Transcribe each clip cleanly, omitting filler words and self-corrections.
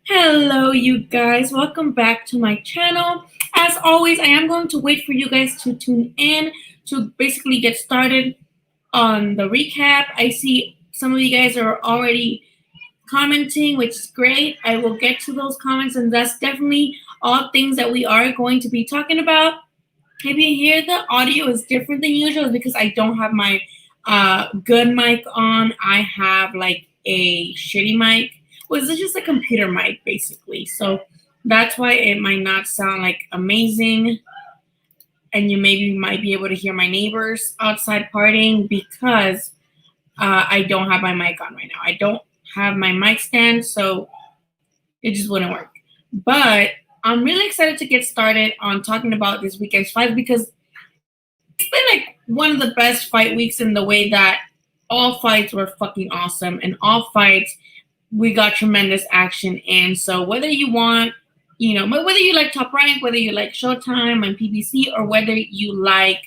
Hello, you guys. Welcome back to my channel. As always, I am going to wait for you guys to tune in to basically get started on the recap. I see some of you guys are already commenting, which is great. I will get to those comments, and that's definitely all things that we are going to be talking about. If you hear the audio is different than usual, it's because I don't have my good mic on. I have like a shitty mic. Well, it's just a computer mic basically. So that's why it might not sound like amazing. And you maybe might be able to hear my neighbors outside partying because I don't have my mic on right now. I don't have my mic stand, so it just wouldn't work. But I'm really excited to get started on talking about this weekend's fight because it's been like one of the best fight weeks in the way that all fights were fucking awesome, and all fights we got tremendous action in. So whether you want, whether you like Top Rank, whether you like Showtime and PBC, or whether you like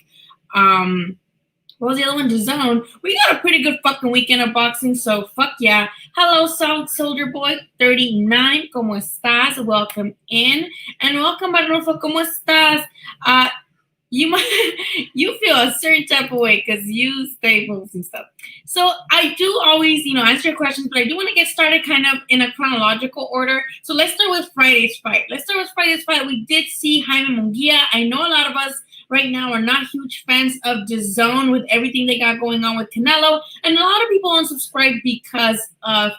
what was the other one? DAZN. We got a pretty good fucking weekend of boxing, so fuck yeah. Hello, South Soldier Boy 39. ¿Cómo estás? Welcome in. And welcome, Barrofa. ¿Cómo estás? You feel a certain type of way because you stay posting stuff. So I do always, answer your questions, but I do want to get started kind of in a chronological order. So let's start with Friday's fight. We did see Jaime Munguia. I know a lot of us right now are not huge fans of DAZN with everything they got going on with Canelo, and a lot of people unsubscribe because of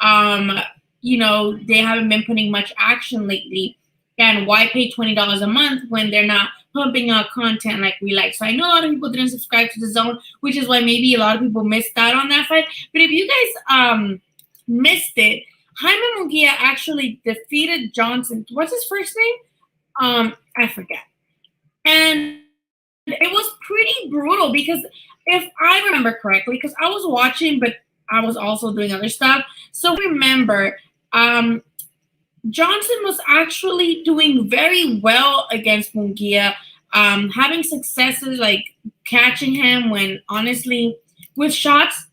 they haven't been putting much action lately. And why pay $20 a month when they're not pumping out content like we like? So I know a lot of people didn't subscribe to DAZN, which is why maybe a lot of people missed out on that fight. But if you guys missed it, Jaime Munguia actually defeated Johnson. What's his first name? I forget. And it was pretty brutal because if I remember correctly, because I was watching, but I was also doing other stuff. So remember, Johnson was actually doing very well against Munguia, having successes like catching him when honestly with shots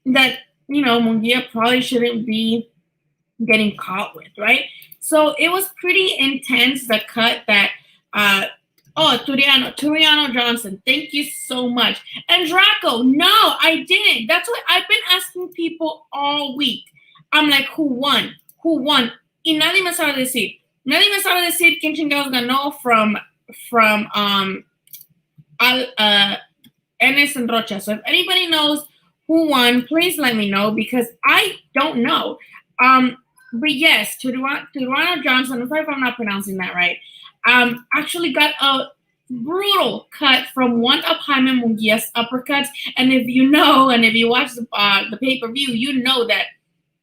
that Munguia probably shouldn't be getting caught with, right? So it was pretty intense, the cut that Turiano Johnson, thank you so much. And Draco, no, I didn't. That's what I've been asking people all week. I'm like, who won? Y nadie me sabe decir. Nadie me sabe decir quién chingados ganó from Enes and Rocha. So if anybody knows who won, please let me know because I don't know. But yes, Turiano Johnson, if I'm not pronouncing that right, actually got a brutal cut from one of Jaime Munguia's uppercuts. And if you know, and if you watch the pay-per-view, you know that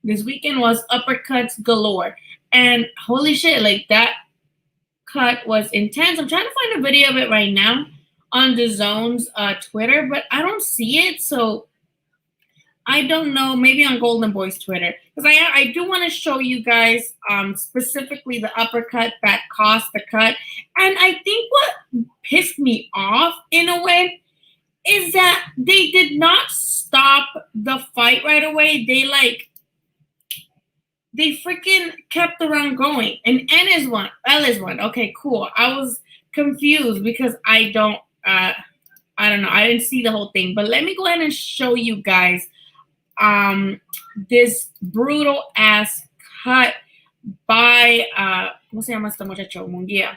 this weekend was uppercuts galore. And holy shit, like that cut was intense. I'm trying to find a video of it right now on DAZN's Twitter, but I don't see it. So I don't know, maybe on Golden Boy's Twitter. Because I do want to show you guys specifically the uppercut that caused the cut. And I think what pissed me off in a way is that they did not stop the fight right away. They freaking kept the round going. And L is one. Okay, cool. I was confused because I don't know. I didn't see the whole thing. But let me go ahead and show you guys this brutal ass cut by ¿cómo se llama este muchacho? Munguia.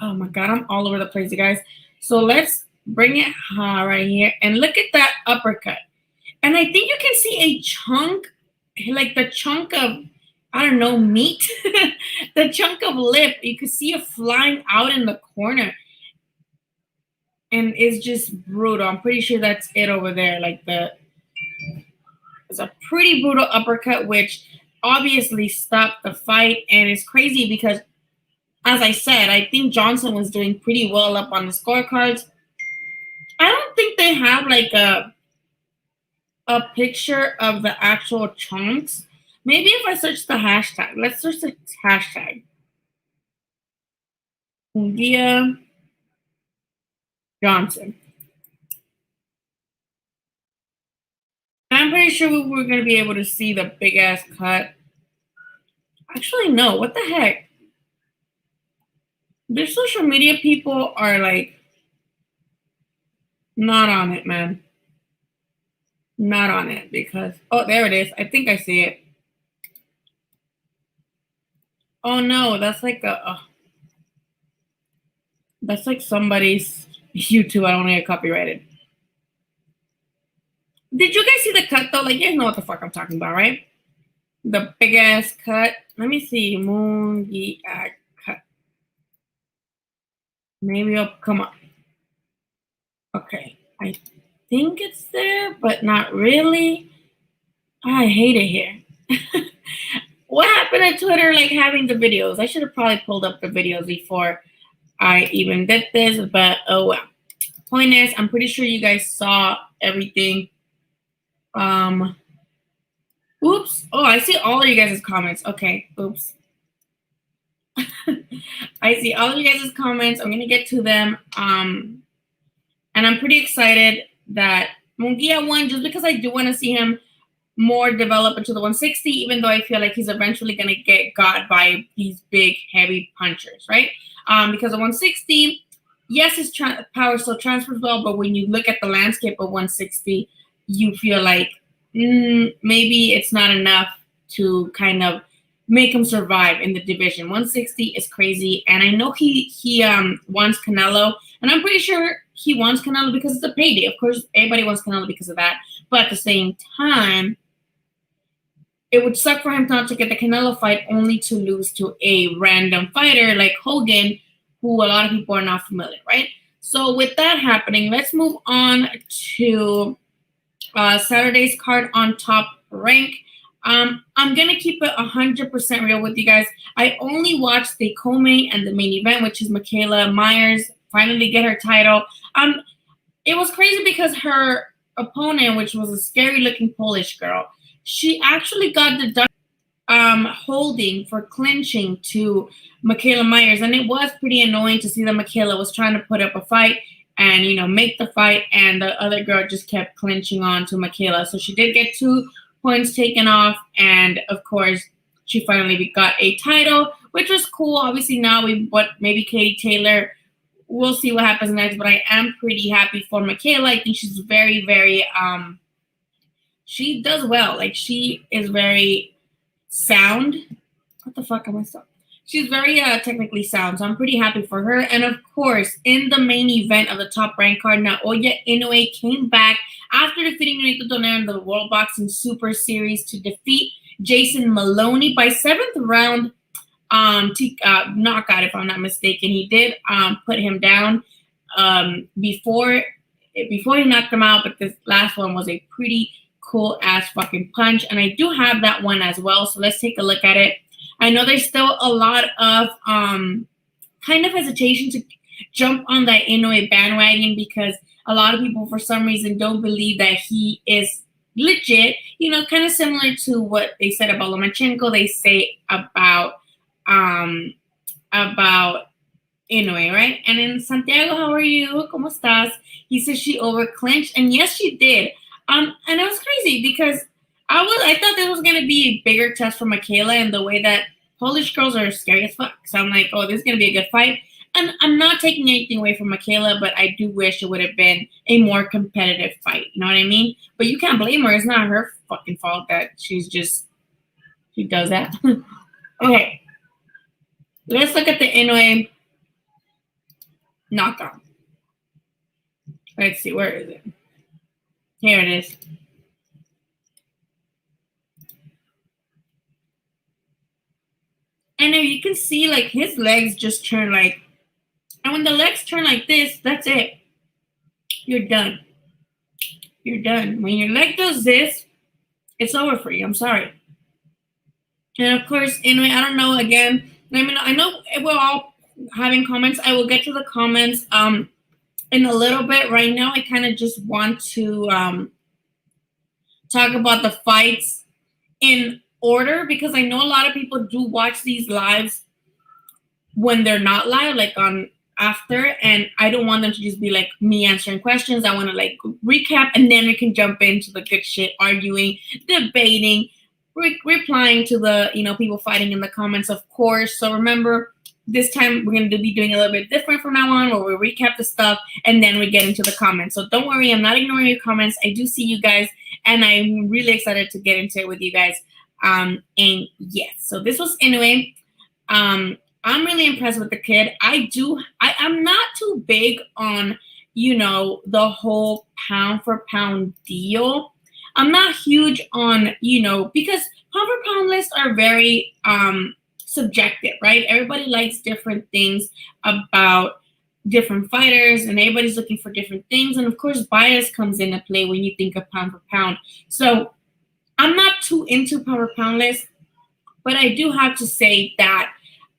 Oh my god, I'm all over the place, you guys. So let's bring it right here and look at that uppercut. And I think you can see a chunk, like the chunk of, I don't know, meat, the chunk of lip. You can see it flying out in the corner. And it's just brutal. I'm pretty sure that's it over there. It's a pretty brutal uppercut, which obviously stopped the fight. And it's crazy because, as I said, I think Johnson was doing pretty well up on the scorecards. I don't think they have like a picture of the actual chunks. Maybe if I search the hashtag. Let's search the hashtag. Munguia Johnson. I'm pretty sure we're going to be able to see the big ass cut. Actually, no. What the heck? Their social media people are like not on it, man. Not on it because oh, there it is. I think I see it. Oh no, that's like somebody's YouTube. I don't want to get copyrighted. Did you guys see the cut though? Like you guys know what the fuck I'm talking about, right? The big ass cut. Let me see. Moongi cut. Maybe I'll come up. Okay. I think it's there, but not really. I hate it here. What happened to Twitter like having the videos? I should have probably pulled up the videos before I even did this, but oh well. Point is, I'm pretty sure you guys saw everything. Oops. Oh, I see all of you guys' comments. Okay, oops. I see all of you guys' comments. I'm gonna get to them. And I'm pretty excited that Munguia won just because I do want to see him more develop into the 160, even though I feel like he's eventually going to get got by these big, heavy punchers, right? Because the 160, yes, his power still transfers well, but when you look at the landscape of 160, you feel like maybe it's not enough to kind of make him survive in the division. 160 is crazy, and I know he wants Canelo, and I'm pretty sure he wants Canelo because it's a payday. Of course, everybody wants Canelo because of that, but at the same time, it would suck for him not to get the Canelo fight only to lose to a random fighter like Hogan, who a lot of people are not familiar, right? So with that happening, let's move on to Saturday's card on Top Rank. I'm gonna keep it 100% real with you guys. I only watched the co-main and the main event, which is Michaela Myers finally get her title. It was crazy because her opponent, which was a scary-looking Polish girl, she actually got the holding for clinching to Michaela Myers, and it was pretty annoying to see that Michaela was trying to put up a fight and make the fight, and the other girl just kept clinching on to Michaela. So she did get 2 points taken off, and of course she finally got a title, which was cool. Obviously now maybe Katie Taylor. We'll see what happens next, but I am pretty happy for Michaela. I think she's very, very she does well. Like she is very sound. What the fuck am I saying? She's very technically sound, so I'm pretty happy for her. And of course, in the main event of the Top Rank card, Naoya Inoue came back after defeating Nonito Donaire in the World Boxing Super Series to defeat Jason Maloney by 7th round knockout, if I'm not mistaken. He did put him down before he knocked him out, but this last one was a pretty cool ass fucking punch, and I do have that one as well. So let's take a look at it. I know there's still a lot of kind of hesitation to jump on that Inoue bandwagon because a lot of people, for some reason, don't believe that he is legit. Kind of similar to what they said about Lomachenko. They say about Inoue, right? And in Santiago, how are you? ¿Cómo estás? He says she overclinched, and yes, she did. And it was crazy because I thought this was gonna be a bigger test for Michaela in the way that Polish girls are scary as fuck. So I'm like, oh, this is gonna be a good fight. And I'm not taking anything away from Michaela, but I do wish it would have been a more competitive fight. You know what I mean? But you can't blame her. It's not her fucking fault that she does that. Okay. Let's look at the Inoue knockout. Let's see, where is it? Here it is. And if you can see, like, his legs just turn like, and when the legs turn like this, that's it. You're done. You're done. When your leg does this, it's over for you. I'm sorry. And of course, anyway, I don't know, again, I know we're all having comments. I will get to the comments in a little bit. Right now, I kind of just want to talk about the fights in order because I know a lot of people do watch these lives when they're not live, like on after, and I don't want them to just be like me answering questions. I want to like recap, and then we can jump into the good shit, arguing, debating, replying to the, people fighting in the comments, of course. So remember, this time we're going to be doing a little bit different from now on, where we recap the stuff and then we get into the comments. So don't worry, I'm not ignoring your comments. I do see you guys, and I'm really excited to get into it with you guys. And yes, so this was Inoue. I'm really impressed with the kid. I'm not too big on, the whole pound for pound deal. I'm not huge on, because pound for pound lists are very subjective, right? Everybody likes different things about different fighters, and everybody's looking for different things. And of course, bias comes into play when you think of pound for pound. So I'm not too into pound for pound lists, but I do have to say that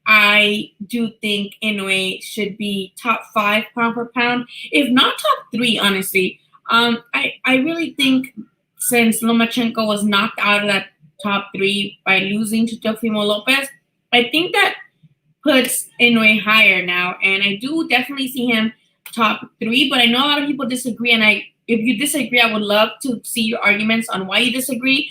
I do think Inoue should be top 5 pound for pound, if not top 3, honestly. I really think, since Lomachenko was knocked out of that top 3 by losing to Teofimo Lopez, I think that puts Inoue higher now, and I do definitely see him top 3. But I know a lot of people disagree, and if you disagree, I would love to see your arguments on why you disagree,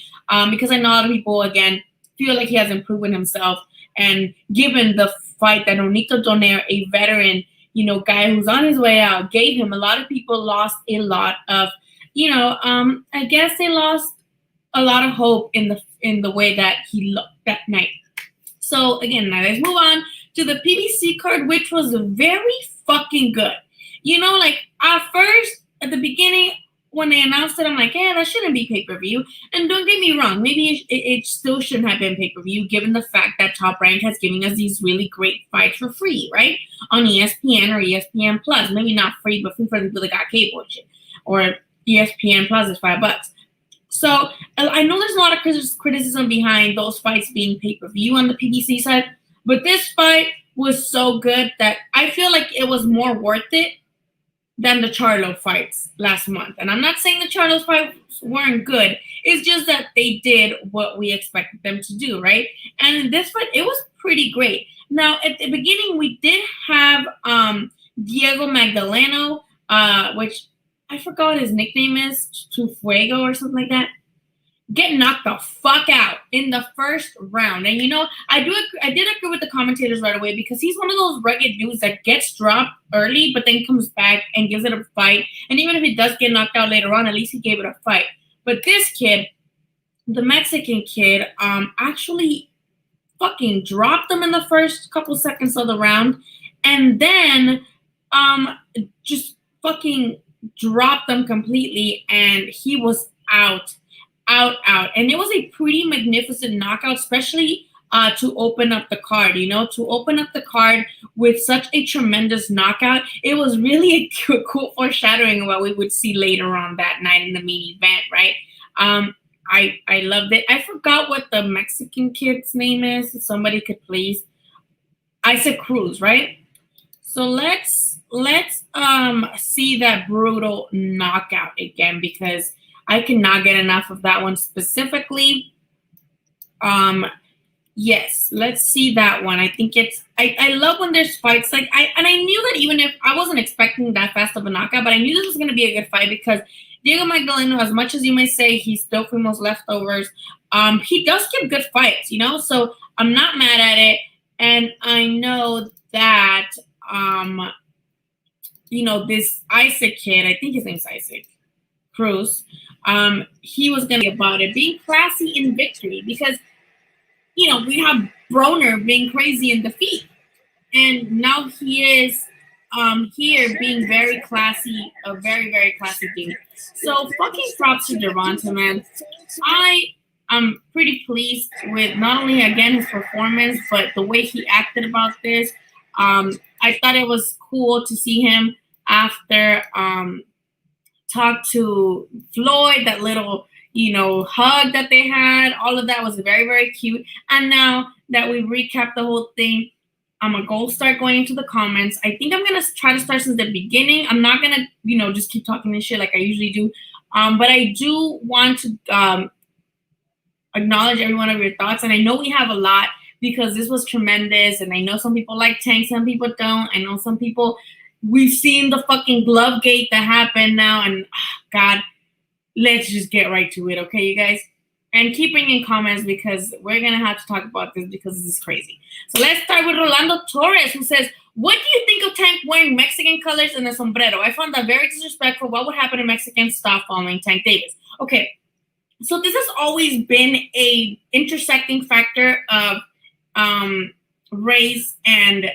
because I know a lot of people, again, feel like he hasn't proven himself. And given the fight that Onito Donaire, a veteran, guy who's on his way out, gave him, a lot of people lost a lot of, I guess they lost a lot of hope in the way that he looked that night. So again, now let's move on to the PBC card, which was very fucking good. At first, at the beginning, when they announced it, I'm like, yeah, that shouldn't be pay-per-view. And don't get me wrong, maybe it still shouldn't have been pay-per-view, given the fact that Top Rank has given us these really great fights for free, right? On ESPN or ESPN Plus. Maybe not free, but free for the people that got cable and shit. Or ESPN Plus is $5. So I know there's a lot of criticism behind those fights being pay-per-view on the PBC side, but this fight was so good that I feel like it was more worth it than the Charlo fights last month. And I'm not saying the Charlo fights weren't good. It's just that they did what we expected them to do, right? And in this fight, it was pretty great. Now, at the beginning, we did have Diego Magdaleno, which I forgot what his nickname is, Fuego or something like that, get knocked the fuck out in the first round. And I did agree with the commentators right away, because he's one of those rugged dudes that gets dropped early but then comes back and gives it a fight. And even if he does get knocked out later on, at least he gave it a fight. But this kid, the Mexican kid, actually fucking dropped him in the first couple seconds of the round, and then just fucking dropped them completely, and he was out. And it was a pretty magnificent knockout, especially to open up the card, to open up the card with such a tremendous knockout. It was really a cool foreshadowing of what we would see later on that night in the main event, right? I loved it. I forgot what the Mexican kid's name is. If somebody could please. Isaac Cruz, right? So let's see that brutal knockout again, because I cannot get enough of that one specifically. Yes, let's see that one. I think I love when there's fights like I knew that, even if I wasn't expecting that fast of a knockout, but I knew this was going to be a good fight, because Diego Magdaleno, as much as you may say he's still Fuimo's leftovers, he does give good fights, so I'm not mad at it. And I know that this Isaac kid, I think his name's Isaac Cruz, he was going to be about it, being classy in victory, because, we have Broner being crazy in defeat. And now he is here being very classy, a very, very classy dude. So fucking props to Gervonta, man. I'm pretty pleased with not only, again, his performance, but the way he acted about this. I thought it was cool to see him after talk to Floyd, that little, hug that they had. All of that was very, very cute. And now that we recapped the whole thing, I'm going to start going into the comments. I think I'm going to try to start since the beginning. I'm not going to, just keep talking this shit like I usually do. But I do want to acknowledge every one of your thoughts. And I know we have a lot, because this was tremendous. And I know some people like Tank, some people don't. I know some people, we've seen the fucking glove gate that happened now. And God, let's just get right to it. Okay, you guys? And keep bringing comments because we're going to have to talk about this because this is crazy. So let's start with Rolando Torres, who says, what do you think of Tank wearing Mexican colors and a sombrero? I found that very disrespectful. What would happen if Mexicans stop following Tank Davis? Okay, so this has always been a intersecting factor of race and,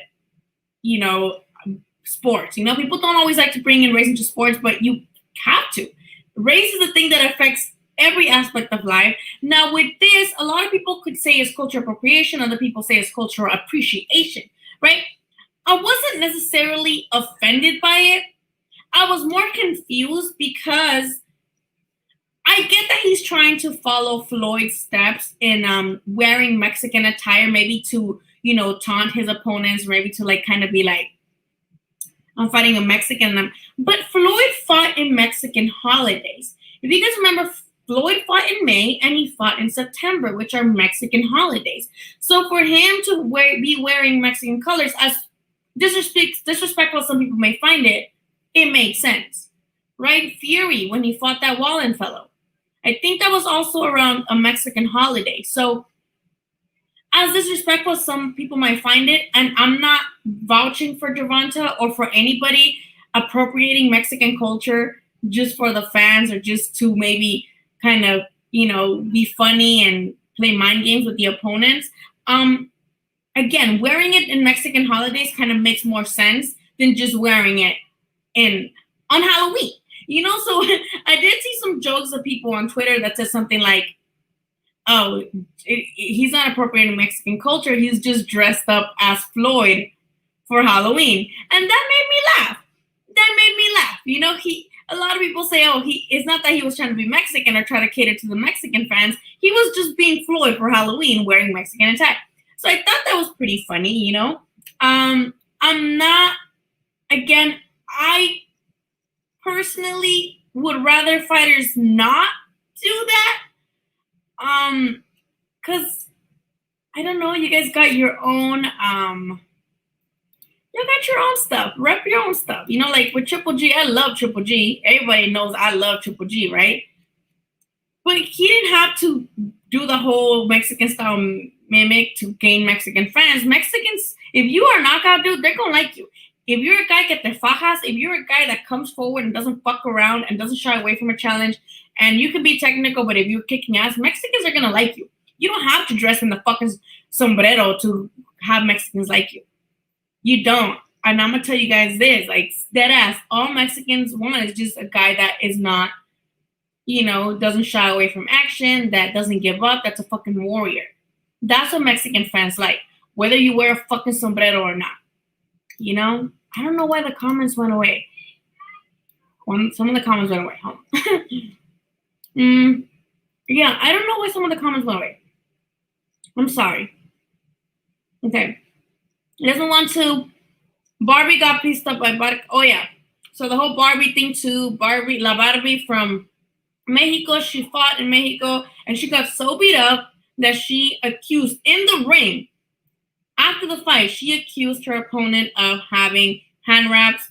sports. People don't always like to bring in race into sports, but you have to. Race is the thing that affects every aspect of life. Now, with this, a lot of people could say it's cultural appropriation. Other people say it's cultural appreciation, right? I wasn't necessarily offended by it. I was more confused because I get that he's trying to follow Floyd's steps in wearing Mexican attire, maybe to, taunt his opponents, maybe to kind of be like, I'm fighting a Mexican. But Floyd fought in Mexican holidays. If you guys remember, Floyd fought in May and he fought in September, which are Mexican holidays. So for him to be wearing Mexican colors, as disrespectful as some people may find it, it made sense, right? Fury, when he fought that Wallen fellow, I think that was also around a Mexican holiday. So as disrespectful as some people might find it, and I'm not vouching for Gervonta or for anybody appropriating Mexican culture just for the fans or just to maybe kind of, be funny and play mind games with the opponents. Again, wearing it in Mexican holidays kind of makes more sense than just wearing it on Halloween. So I did see some jokes of people on Twitter that said something like, oh, he's not appropriating Mexican culture. He's just dressed up as Floyd for Halloween. And that made me laugh. A lot of people say, oh, it's not that he was trying to be Mexican or try to cater to the Mexican fans. He was just being Floyd for Halloween wearing Mexican attire. So I thought that was pretty funny, I'm not, again, I personally would rather fighters not do that. Because I don't know, you guys got your own, stuff. Rep your own stuff. Like with Triple G, I love Triple G. Everybody knows I love Triple G, right? But he didn't have to do the whole Mexican style mimic to gain Mexican fans. Mexicans, if you are a knockout dude, they're gonna like you. If you're a guy get their fajas, if you're a guy that comes forward and doesn't fuck around and doesn't shy away from a challenge, and you can be technical, but if you're kicking ass, Mexicans are gonna like you. You don't have to dress in the fucking sombrero to have Mexicans like you. You don't. And I'm gonna tell you guys this, like dead ass, all Mexicans want is just a guy that is not, doesn't shy away from action, that doesn't give up, that's a fucking warrior. That's what Mexican fans like, whether you wear a fucking sombrero or not. I don't know why the comments went away. Some of the comments went away. Yeah, I don't know why some of the comments went away. I'm sorry. Okay. He doesn't want to. Barbie got pieced up by Barbie. Oh, yeah. So the whole Barbie thing too. La Barbie from Mexico, she fought in Mexico, and she got so beat up that she accused, in the ring, after the fight, she accused her opponent of having hand wraps,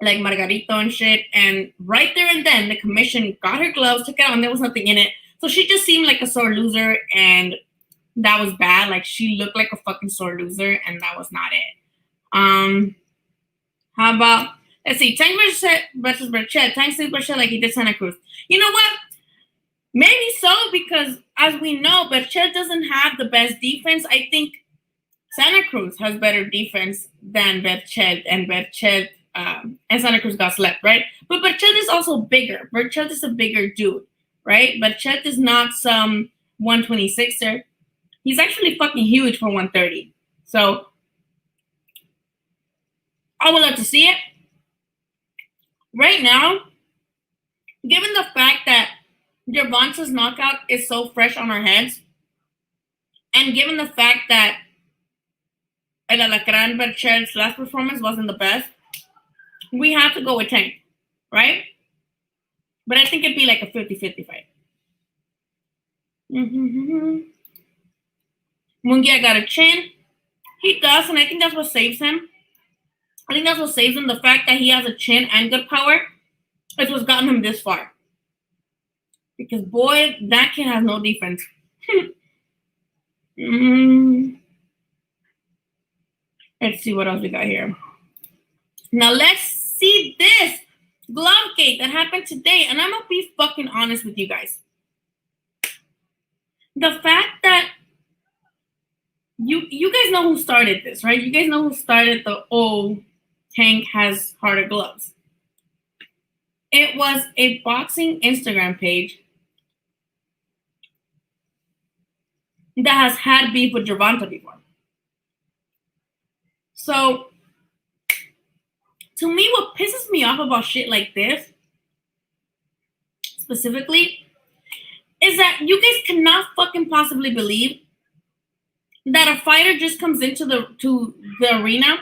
like Margarito and shit, and right there and then, the commission got her gloves, took it out, and there was nothing in it. So she just seemed like a sore loser, and that was bad. Like, she looked like a fucking sore loser, and that was not it. How about, let's see, Tank versus Berchelt. Tank says Berchelt like he did Santa Cruz. You know what? Maybe so, because as we know, Berchelt doesn't have the best defense. I think Santa Cruz has better defense than Berchelt, and Berchelt and Santa Cruz got slept, right? But Berchelt is also bigger. Berchelt is a bigger dude, right? Berchelt is not some 126er. He's actually fucking huge for 130. So I would love to see it. Right now, given the fact that Gervonta's knockout is so fresh on our heads, and given the fact that El Alacrán Berchelt's last performance wasn't the best, we have to go with Tank, right? But I think it'd be like a 50-50 fight. Munguia got a chin. He does, and I think that's what saves him. I think that's what saves him. The fact that he has a chin and good power is what's gotten him this far. Because, boy, that kid has no defense. Let's see what else we got here. Now, let's see this glove gate that happened today. And I'm going to be fucking honest with you guys. The fact that you guys know who started this, right? You guys know who started the Tank has harder gloves. It was a boxing Instagram page that has had beef with Gervonta before. So, to me, what pisses me off about shit like this, specifically, is that you guys cannot fucking possibly believe that a fighter just comes into the arena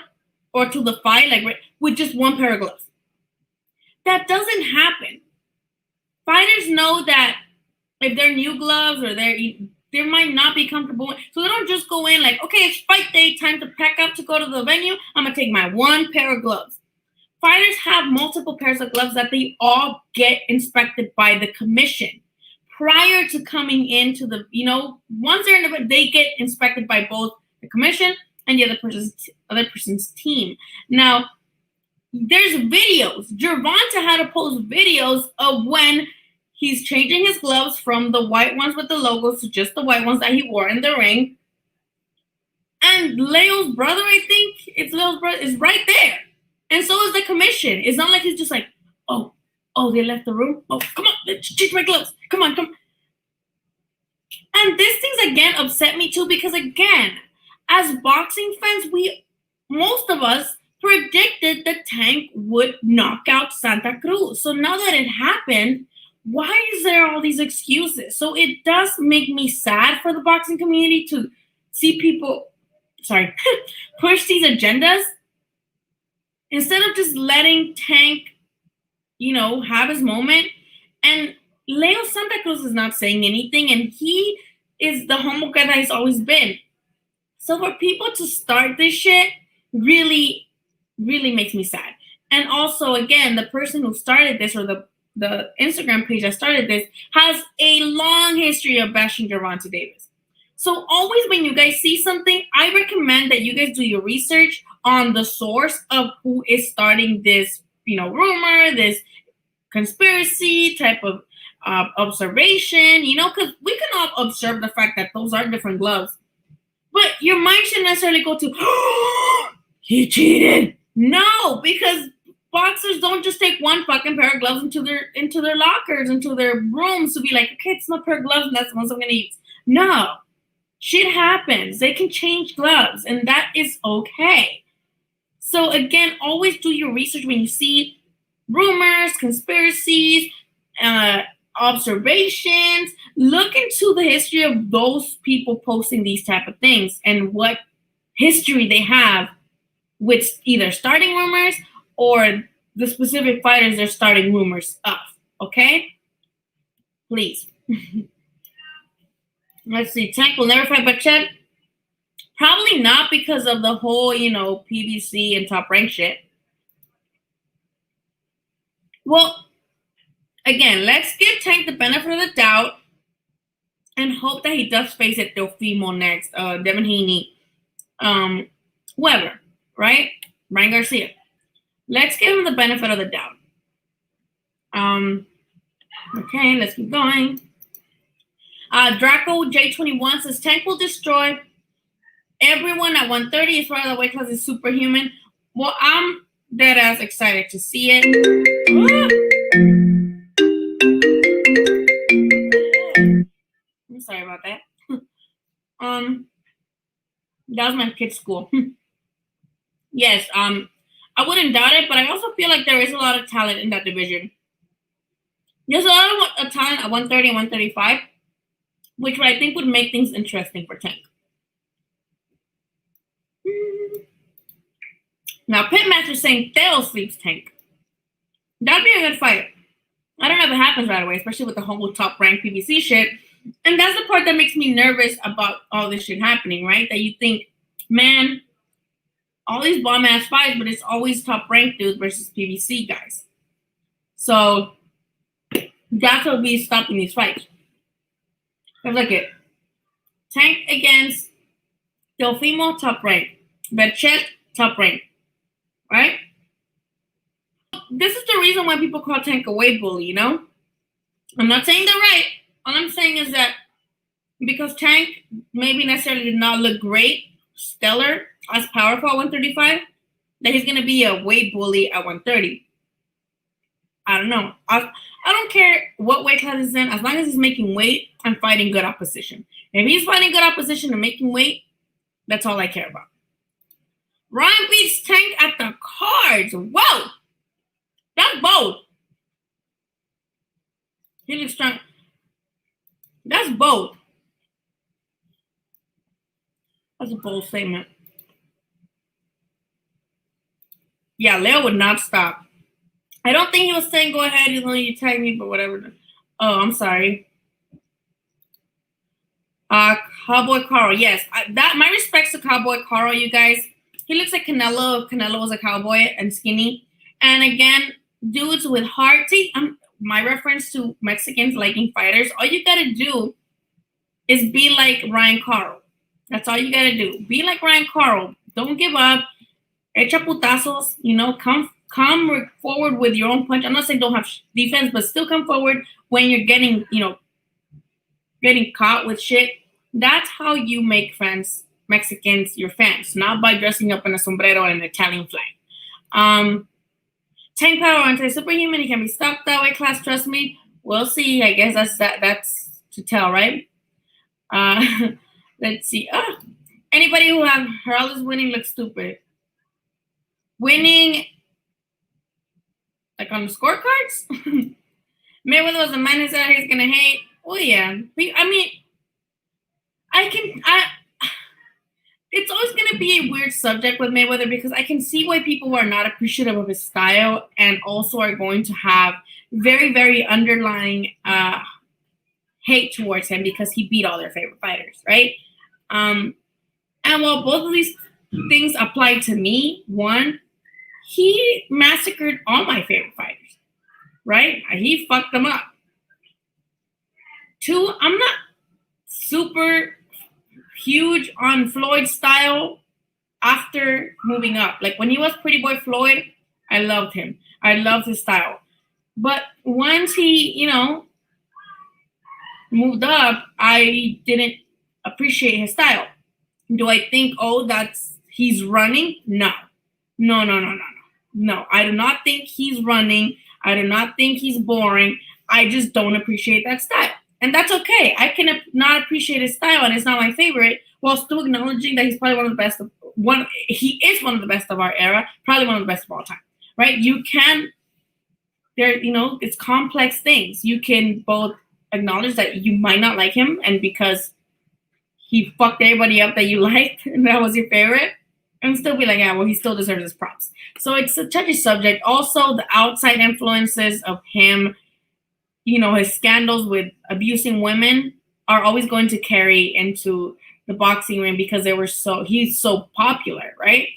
or to the fight like with just one pair of gloves. That doesn't happen. Fighters know that if they're new gloves or they might not be comfortable, so they don't just go in like, okay, it's fight day, time to pack up to go to the venue. I'm gonna take my one pair of gloves. Fighters have multiple pairs of gloves that they all get inspected by the commission prior to coming into the, once they're in the, they get inspected by both the commission and the other person's team. Now, there's videos. Gervonta had to post videos of when he's changing his gloves from the white ones with the logos to just the white ones that he wore in the ring. And Leo's brother, I think it's Leo's brother, is right there. And so is the commission. It's not like he's just like, oh, they left the room. Oh, come on, let's change my gloves. Come on. And these things, again, upset me too because, again, as boxing fans, most of us predicted the Tank would knock out Santa Cruz. So now that it happened, why is there all these excuses? So it does make me sad for the boxing community to see people, push these agendas instead of just letting Tank, have his moment. And Leo Santa Cruz is not saying anything, and he is the humble guy that he's always been. So for people to start this shit really, really makes me sad. And also, again, the person who started this, or the Instagram page that started this, has a long history of bashing Gervonta Davis. So always when you guys see something, I recommend that you guys do your research on the source of who is starting this, rumor, this conspiracy type of observation, because we can all observe the fact that those are different gloves. But your mind shouldn't necessarily go to, he cheated. No, because boxers don't just take one fucking pair of gloves into their lockers, into their rooms to be like, okay, it's my pair of gloves and that's the ones I'm going to use. No. Shit happens. They can change gloves, and that is okay. So, again, always do your research when you see rumors, conspiracies, observations. Look into the history of those people posting these type of things and what history they have with either starting rumors or the specific fighters they're starting rumors of. Okay? Please. Let's see. Tank will never fight Berchelt. Probably not because of the whole, PBC and Top Rank shit. Well, again, let's give Tank the benefit of the doubt and hope that he does face it Teofimo next. Devin Haney. Whoever, right? Ryan Garcia. Let's give him the benefit of the doubt. Okay, let's keep going. Draco J21 says Tank will destroy everyone at 130 as far as the weight class is superhuman. Well, I'm dead ass excited to see it. I'm sorry about that. That was my kid's school. Yes, I wouldn't doubt it, but I also feel like there is a lot of talent in that division. There's a lot of talent at 130 and 135. Which I think would make things interesting for Tank. Now, Pitmaster's saying Theo sleeps Tank. That'd be a good fight. I don't know if it happens right away, especially with the whole top rank PBC shit. And that's the part that makes me nervous about all this shit happening, right? That you think, man, all these bomb-ass fights, but it's always top rank dudes versus PBC guys. So That's what will be stopping these fights. Because look at Tank against Delfimo, top rank. Berchelt, top rank. Right? This is the reason why people call Tank a weight bully, you know? I'm not saying they're right. All I'm saying is that because Tank maybe necessarily did not look great, stellar, as powerful at 135, that he's going to be a weight bully at 130. I don't know. I don't care what weight class he's in, as long as he's making weight and fighting good opposition. If he's fighting good opposition and making weight, that's all I care about. Ryan beats Tank at the cards. Whoa! That's bold. He looks strong. That's bold. That's a bold statement. Yeah, Leo would not stop. I don't think he was saying go ahead, you know, you tag me, but whatever. Oh, I'm sorry. Cowboy Carl, yes. My respects to Cowboy Carl, you guys. He looks like Canelo if Canelo was a cowboy and skinny. And again, dudes with heart. See, my reference to Mexicans liking fighters, all you gotta do is be like Ryan Carl. That's all you gotta do. Be like Ryan Carl. Don't give up. Echa putazos, you know, come forward with your own punch. I'm not saying don't have defense, but still come forward when you're getting, you know, getting caught with shit. That's how you make fans, Mexicans, your fans, not by dressing up in a sombrero and an Italian flag. Tank power anti-superhuman, he can be stopped that way, class, trust me. We'll see. I guess that's to tell, right? Let's see. Anybody who have Herald is winning looks stupid. Winning like on the scorecards? Mayweather was a man who said he's gonna hate. Oh yeah. I mean, it's always gonna be a weird subject with Mayweather because I can see why people are not appreciative of his style and also are going to have very, very underlying hate towards him because he beat all their favorite fighters, right? And while both of these things apply to me, one, he massacred all my favorite fighters, right? He fucked them up. Two, I'm not super huge on Floyd's style after moving up. Like when he was Pretty Boy Floyd, I loved him. I loved his style. But once he, you know, moved up, I didn't appreciate his style. Do I think, he's running? No. No, I do not think he's running. I do not think he's boring. I just don't appreciate that style. And that's okay. I can not appreciate his style and it's not my favorite while still acknowledging that he's probably one of the best he is one of the best of our era, probably one of the best of all time, right? You can, it's complex things. You can both acknowledge that you might not like him and because he fucked everybody up that you liked and that was your favorite, and still be like, yeah, well, he still deserves his props. So it's a touchy subject. Also, the outside influences of him, his scandals with abusing women are always going to carry into the boxing ring because he's so popular, right?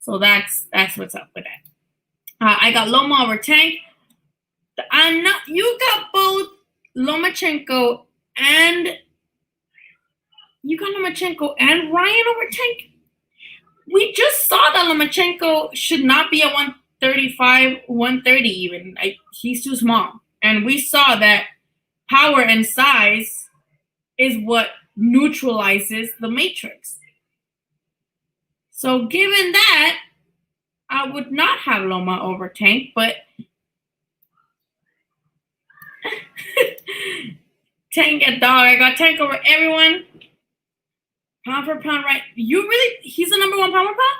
So that's what's up with that. I got Loma over Tank. You got both Lomachenko and Ryan over Tank. We just saw that Lomachenko should not be at 135, 130 even. He's too small. And we saw that power and size is what neutralizes the matrix. So given that, I would not have Loma over Tank, but Tank a dog. I got Tank over everyone. Pound for pound, right? He's the number one pound for pound?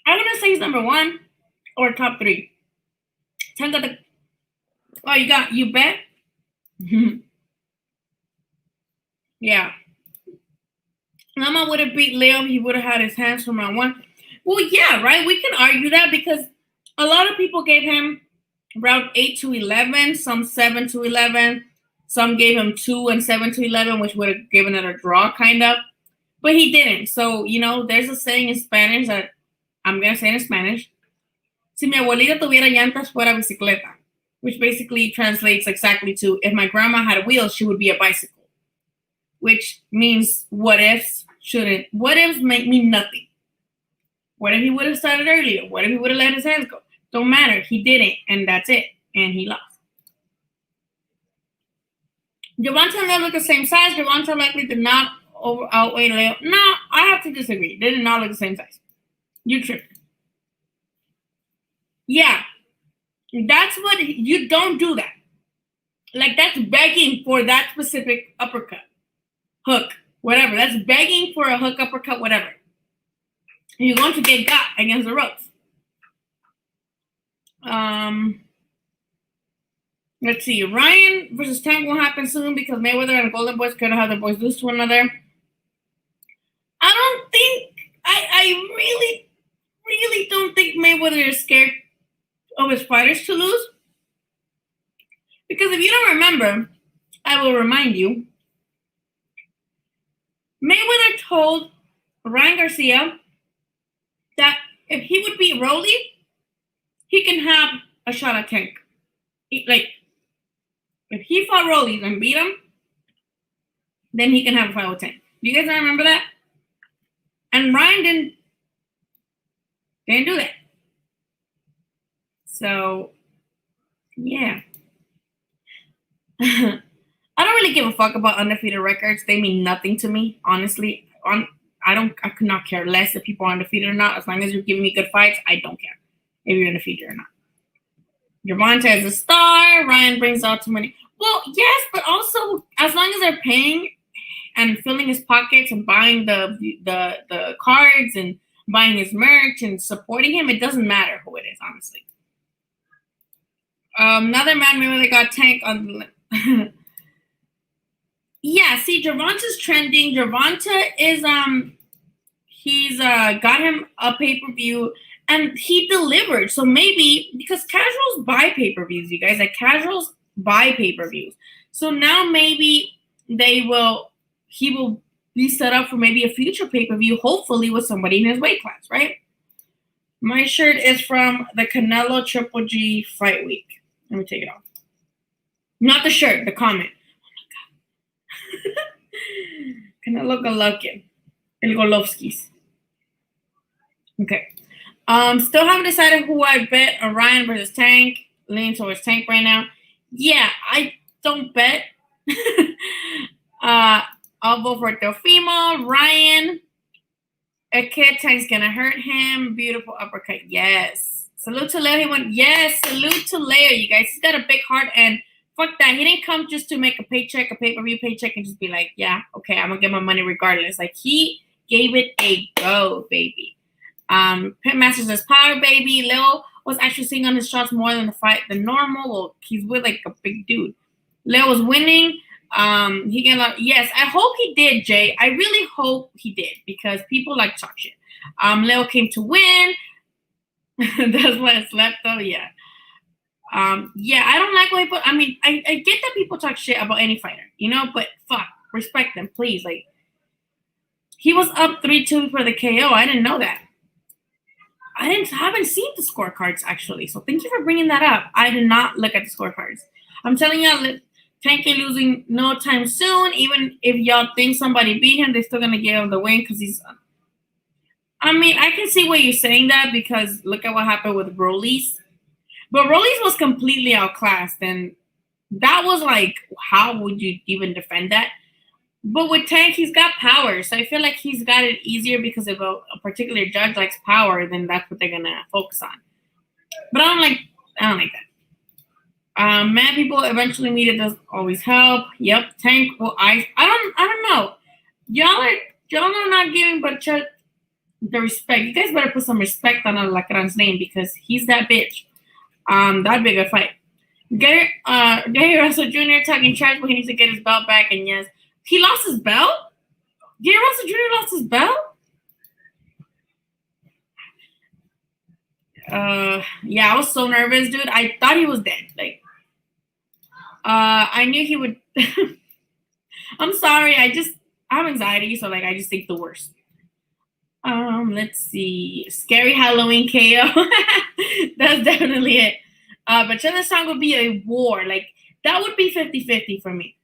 I'm going to say he's number one or top three. Tank got you bet? Yeah. Loma would have beat Leo if he would have had his hands from round one. Well, yeah, right? We can argue that because a lot of people gave him round 8 to 11, some 7 to 11. Some gave him 2 and 7 to 11, which would have given it a draw, kind of. But he didn't. So, there's a saying in Spanish that I'm going to say in Spanish. Si mi abuelita tuviera llantas, fuera bicicleta. which basically translates exactly to if my grandma had wheels, she would be a bicycle, which means what ifs shouldn't. What ifs mean nothing. What if he would have started earlier? What if he would have let his hands go? Don't matter. He didn't, and that's it. And he lost. Gervonta and Leo look the same size. Gervonta likely did not outweigh Leo. No, I have to disagree. They did not look the same size. You tripping. Yeah. That's what, you don't do that. Like, that's begging for that specific uppercut. Hook. Whatever. That's begging for a hook, uppercut, whatever. And you're going to get got against the ropes. Let's see. Ryan versus Tank will happen soon because Mayweather and Golden Boys could have the boys lose to one another. I don't think, I really don't think Mayweather is scared of his fighters to lose. Because if you don't remember, I will remind you, Mayweather told Ryan Garcia that if he would beat Rolly, he can have a shot at Tank. Like, if he fought Rolly and beat him, then he can have a fight with Tank. Do you guys not remember that? And Ryan didn't do that. So, yeah. I don't really give a fuck about undefeated records. They mean nothing to me, honestly. I could not care less if people are undefeated or not. As long as you're giving me good fights, I don't care if you're undefeated or not. Gervonta is a star. Ryan brings out too many. Well, yes, but also as long as they're paying and filling his pockets and buying the cards and buying his merch and supporting him, it doesn't matter who it is, honestly. Another man Mayweather got Tank on the yeah, see, Gervonta's trending. Gervonta is he's got him a pay-per-view and he delivered. So maybe because casuals buy pay-per-views, you guys, like casuals buy pay-per-views. So now maybe he will be set up for maybe a future pay-per-view, hopefully with somebody in his weight class, right? My shirt is from the Canelo Triple G Fight Week. Let me take it off. Not the shirt, the comment. Oh my God. Canelo Golovkin. El Golovskis. Okay. Still haven't decided who I bet on Ryan versus Tank. Leaning towards Tank right now. Yeah, I don't bet. I'll vote for Teofimo. Ryan. A kid Tank's gonna hurt him. Beautiful uppercut. Yes. Salute to Leo. He went. Yes. Salute to Leo, you guys. He's got a big heart and fuck that. He didn't come just to make a paycheck, a pay-per-view paycheck, and just be like, yeah, okay, I'm gonna get my money regardless. Like, he gave it a go, baby. Pitmasters is power, baby. Leo was actually seeing on his shots more than normal. Well, he's with like a big dude. Leo was winning. Yes, I hope he did, Jay. I really hope he did because people like talk shit. Leo came to win. That's why I slept though. Yeah. Yeah, I don't like what he put. I mean, I get that people talk shit about any fighter, you know, but fuck, respect them, please. Like, he was up 3-2 for the KO. I didn't know that. I haven't seen the scorecards actually. So thank you for bringing that up. I did not look at the scorecards. I'm telling y'all, Tank ain't losing no time soon. Even if y'all think somebody beat him, they're still gonna give him the win because he's. I mean, I can see why you're saying that because look at what happened with Rollies. But Rollies was completely outclassed, and that was like, how would you even defend that? But with Tank, he's got power, so I feel like he's got it easier because if a particular judge likes power, then that's what they're gonna focus on. But I don't like that. Mad people eventually media does always help. Yep, Tank. Well, I don't know. Y'all are not giving Berchelt the respect. You guys better put some respect on Lacran's name because he's that bitch. That'd be a good fight. Gary Russell Jr. talking trash, but he needs to get his belt back. And yes, he lost his belt. Gary Russell Jr. lost his belt. Yeah, I was so nervous, dude. I thought he was dead. Like, I knew he would. I'm sorry. I have anxiety, so like I just think the worst. Let's see. Scary Halloween KO. That's definitely it. Berchelt and Sang would be a war. Like, that would be 50-50 for me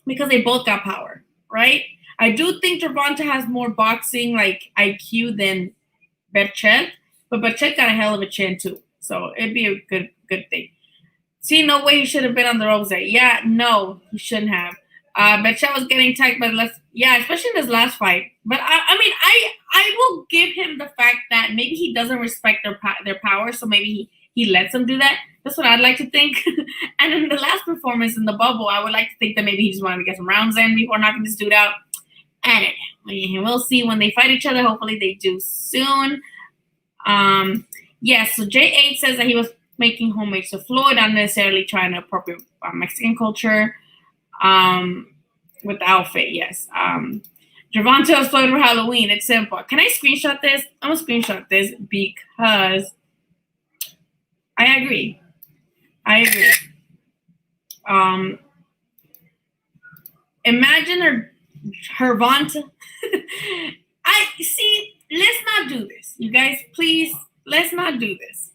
because they both got power, right? I do think Gervonta has more boxing like IQ than Berchelt, but Berchelt got a hell of a chin too, so it'd be a good thing. See, no way he should have been on the ropes there. Yeah, no, he shouldn't have. Berchelt was getting tagged, but especially in his last fight. But I mean, I will give him the fact that maybe he doesn't respect their power, so maybe he lets them do that. That's what I'd like to think. And in the last performance in the bubble, I would like to think that maybe he just wanted to get some rounds in before knocking this dude out. I don't know. We'll see when they fight each other. Hopefully they do soon. So J8 says that he was making homemade to Floyd, not necessarily trying to appropriate Mexican culture. With the outfit, yes. Gervonta was Floyd for Halloween. It's simple. Can I screenshot this? I'm gonna screenshot this because I agree. Imagine Gervonta. I see. Let's not do this, you guys. Please, let's not do this.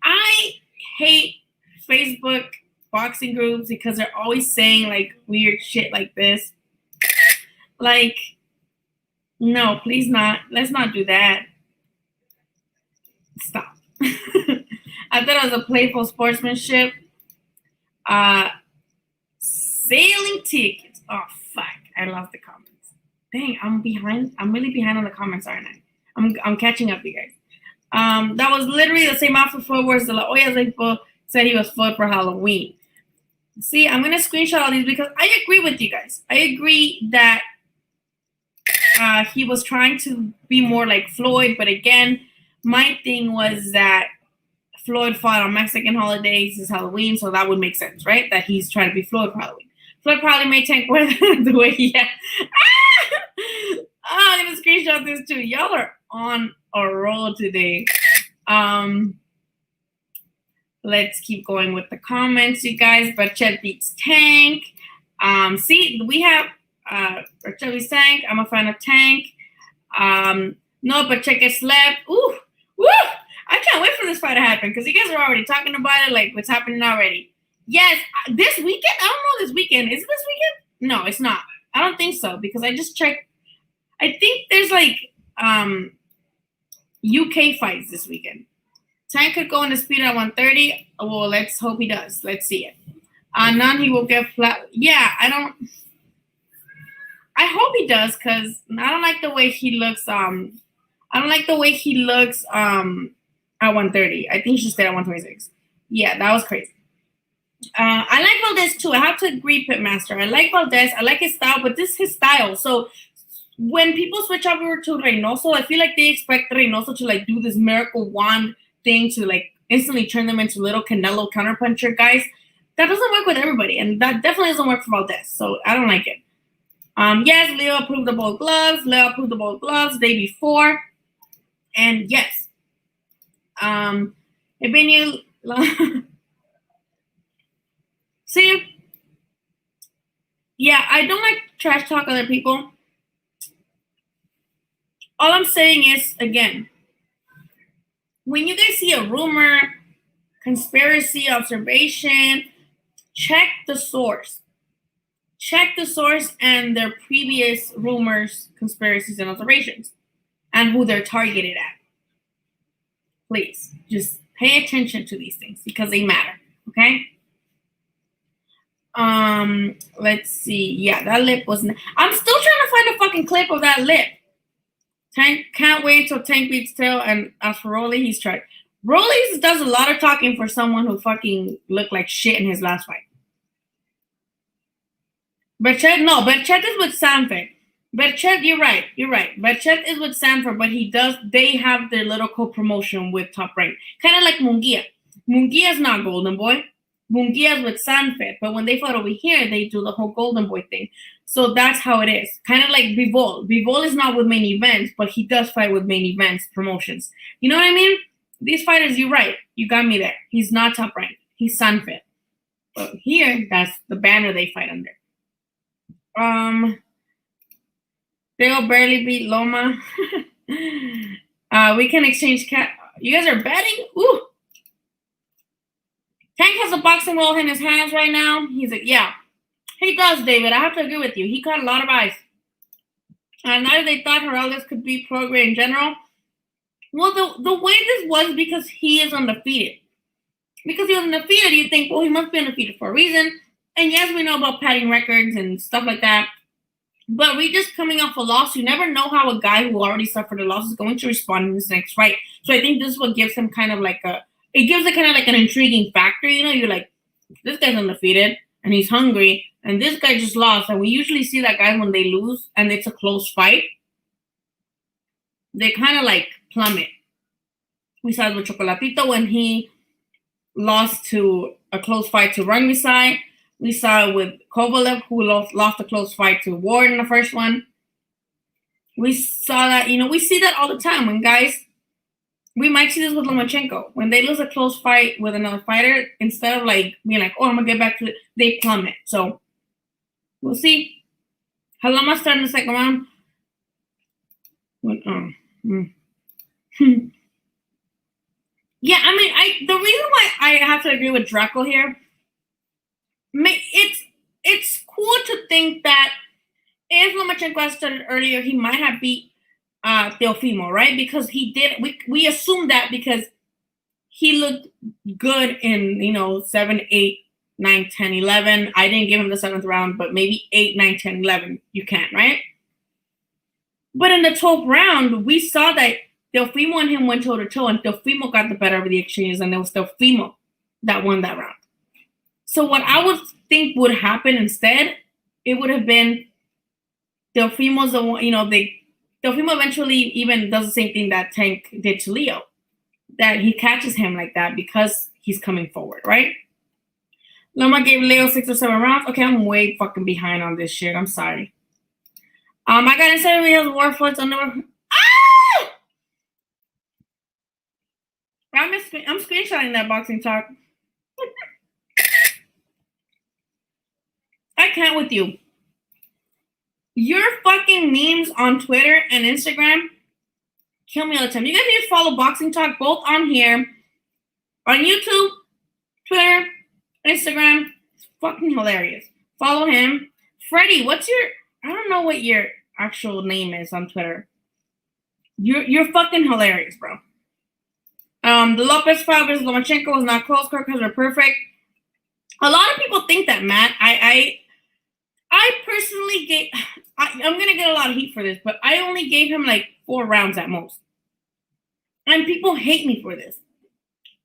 I hate Facebook boxing groups because they're always saying like weird shit like this. Like, no, please not. Let's not do that. Stop. I thought it was a playful sportsmanship. Sailing tickets. Oh fuck! I lost the comments. Dang, I'm behind. I'm really behind on the comments, aren't I? I'm catching up, you guys. That was literally the same outfit for where the La Hoya people said he was Floyd for Halloween. See, I'm gonna screenshot all these because I agree with you guys. I agree that he was trying to be more like Floyd, but again, my thing was that Floyd fought on Mexican holidays, is Halloween, so that would make sense, right? That he's trying to be Floyd for Halloween. Floyd probably made Tank wear the way he had. I'm gonna screenshot this too. Y'all are on a roll today. Let's keep going with the comments, you guys. Berchelt beats Tank. See, we have Berchelt beats Tank. I'm a fan of Tank. No, Berchelt gets left. Ooh, woo! I can't wait for this fight to happen because you guys are already talking about it, like what's happening already. Yes, this weekend. I don't know this weekend. Is it this weekend? No, it's not. I don't think so because I just checked. I think there's like UK fights this weekend. Tank could go into speed at 130. Well, let's hope he does. Let's see it. None he will get flat. Yeah, I hope he does because I don't like the way he looks. I don't like the way he looks at 130. I think he should stay at 126. Yeah, that was crazy. I like Valdez too. I have to agree, Pitmaster. I like Valdez. I like his style, but this is his style. So when people switch over to Reynoso, I feel like they expect Reynoso to like do this miracle wand thing to like instantly turn them into little Canelo counterpuncher guys. That doesn't work with everybody, and that definitely doesn't work for Valdez. So I don't like it. Yes, Leo approved the bold gloves. Leo approved the bold gloves the day before, and yes, see, yeah, I don't like trash talk other people. All I'm saying is, again, when you guys see a rumor, conspiracy, observation, check the source. Check the source and their previous rumors, conspiracies, and observations, and who they're targeted at. Please, just pay attention to these things because they matter, okay? Let's see. Yeah, that lip was... I'm still trying to find a fucking clip of that lip. Tank can't wait until Tank beats Tail, and as for Rolly, he's tried. Rolly does a lot of talking for someone who fucking looked like shit in his last fight. Berchelt is with Sanford. Berchelt, you're right. Berchelt is with Sanford, but they have their little co-promotion with Top Rank. Kind of like Munguia. Munguia's not Golden Boy. Munguia's with Sanford, but when they fought over here, they do the whole Golden Boy thing. So that's how it is. Kind of like Bivol. Bivol is not with main events, but he does fight with main events, promotions. You know what I mean? These fighters, you're right. You got me there. He's not Top Rank. He's Sanford. But here, that's the banner they fight under. They'll barely beat Loma. We can exchange cat. You guys are betting? Ooh. Tank has a boxing roll in his hands right now. He's like, yeah, he does, David. I have to agree with you. He caught a lot of eyes. And now they thought Morales could be pro grade in general. Well, the way this was because he is undefeated. Because he was undefeated, you think, well, he must be undefeated for a reason. And yes, we know about padding records and stuff like that. But we just coming off a loss. You never know how a guy who already suffered a loss is going to respond in his next fight. So I think this is what gives him kind of like it gives it kind of like an intriguing factor. You know, you're like, this guy's undefeated and he's hungry. And this guy just lost. And we usually see that guys when they lose and it's a close fight, they kind of like plummet. We saw it with Chocolatito when he lost to a close fight to Rungvisai. We saw it with Kovalev, who lost a close fight to Ward in the first one. We saw that, you know, we see that all the time when guys, we might see this with Lomachenko. When they lose a close fight with another fighter, instead of like being like, oh, I'm going to get back to it, they plummet. So we'll see. Halama starting the second round. Yeah, I mean, the reason why I have to agree with Draco here, it's cool to think that if Lomachenko had started earlier, he might have beat Teofimo, right? Because he did. We assume that because he looked good in, you know, 7, 8, 9, 10, 11. I didn't give him the 7th round, but maybe 8, 9, 10, 11. You can, right? But in the 12th round, we saw that Teofimo and him went toe-to-toe, and Teofimo got the better of the exchanges, and it was Teofimo that won that round. So what I would think would happen instead, it would have been Teofimo's the one, you know, Teofimo eventually even does the same thing that Tank did to Leo, that he catches him like that because he's coming forward, right? Loma gave Leo 6 or 7 rounds. Okay, I'm way fucking behind on this shit. I'm sorry. I got inside Leo's war force on the. I'm screenshotting that boxing talk. I can't with you. Your fucking memes on Twitter and Instagram kill me all the time. You guys need to follow Boxing Talk both on here, on YouTube, Twitter, Instagram. It's fucking hilarious. Follow him. Freddie, I don't know what your actual name is on Twitter. You're fucking hilarious, bro. The Lopez fight versus Lomachenko was not close. Because they're perfect. A lot of people think that, Matt. I personally I'm gonna get a lot of heat for this, but I only gave him like 4 rounds at most. And people hate me for this.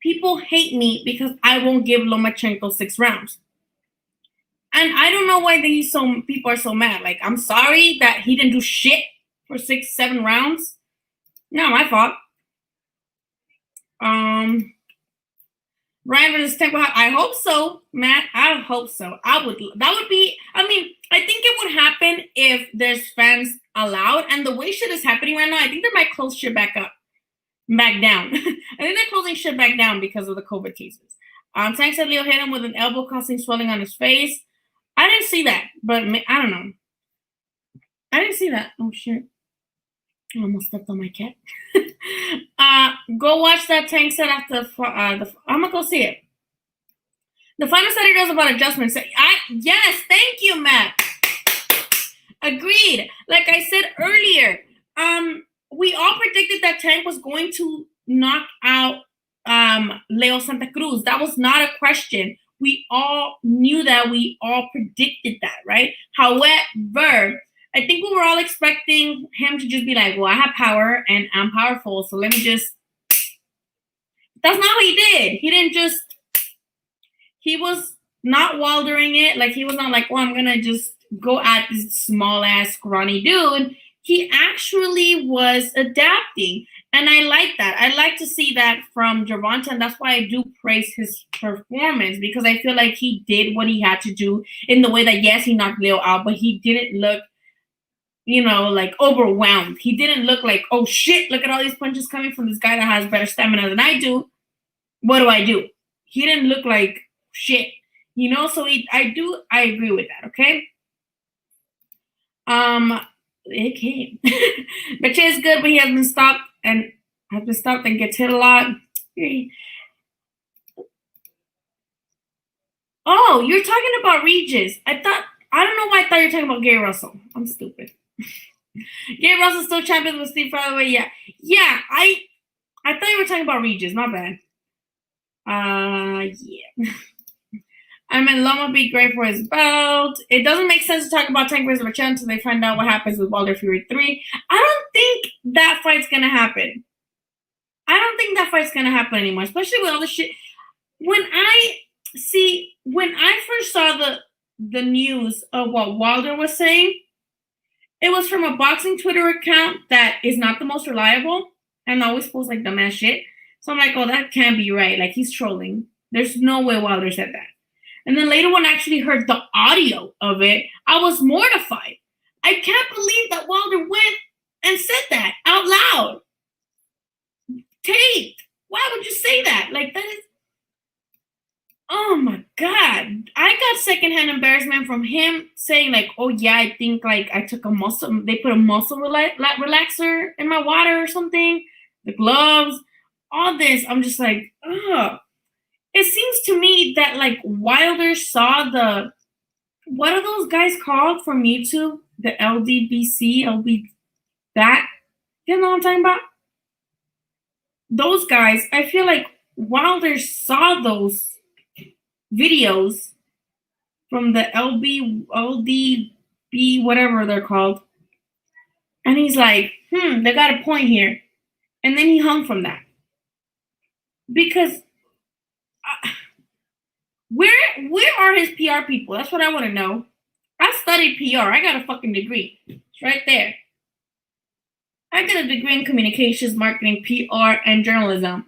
People hate me because I won't give Lomachenko 6 rounds. And I don't know why people are so mad. Like, I'm sorry that he didn't do shit for 6, 7 rounds. Not my fault. Ryan versus Tank. I hope so, Matt. I hope so. That would be. I mean, I think it would happen if there's fans allowed. And the way shit is happening right now, I think they might close shit back down. I think they're closing shit back down because of the COVID cases. Tank said Leo hit him with an elbow, causing swelling on his face. I didn't see that, but I don't know. I didn't see that. Oh shit! I almost stepped on my cat. Go watch that Tank set after I'm gonna go see it. The final study does about adjustments. Yes, thank you, Matt. Agreed. Like I said earlier, we all predicted that Tank was going to knock out Leo Santa Cruz. That was not a question. We all knew that. We all predicted that, right? However, I think we were all expecting him to just be like, well, I have power and I'm powerful, so let me just. That's not what he did. He didn't just. He was not waldering it. Like, he was not like, well, I'm going to just go at this small ass scrawny dude. He actually was adapting. And I like that. I like to see that from Gervonta, and that's why I do praise his performance, because I feel like he did what he had to do in the way that, yes, he knocked Leo out, but he didn't look, like overwhelmed. He didn't look like, oh shit, look at all these punches coming from this guy that has better stamina than I do. What do? He didn't look like shit, so I agree with that, okay? It came. Berchelt is good, but he has been stopped and gets hit a lot. Oh, you're talking about Regis. I don't know why I thought you were talking about Gary Russell. I'm stupid. Gary Russell still champion with Steve, by the way. Yeah. Yeah, I thought you were talking about Regis. My bad. Yeah. I mean, Loma be great for his belt. It doesn't make sense to talk about Tank versus Berchelt until they find out what happens with Wilder Fury 3. I don't think that fight's gonna happen. I don't think that fight's gonna happen anymore, especially with all the shit. When I first saw the news of what Wilder was saying, it was from a boxing Twitter account that is not the most reliable and always posts like dumbass shit. So I'm like, oh, that can't be right. Like, he's trolling. There's no way Wilder said that. And then later when I actually heard the audio of it, I was mortified. I can't believe that Wilder went and said that out loud. Tate, why would you say that? Like, that is, oh my God. I got secondhand embarrassment from him saying like, oh yeah, I think like I took they put a muscle relaxer in my water or something. The gloves, all this. I'm just like, ugh. It seems to me that like Wilder saw what are those guys called from YouTube? The LDBC, that. You know what I'm talking about? Those guys, I feel like Wilder saw those videos from the LDB, whatever they're called. And he's like, they got a point here. And then he hung from that. Because where are his PR people? That's what I want to know. I studied PR. I got a fucking degree. It's right there. I got a degree in communications, marketing, PR, and journalism.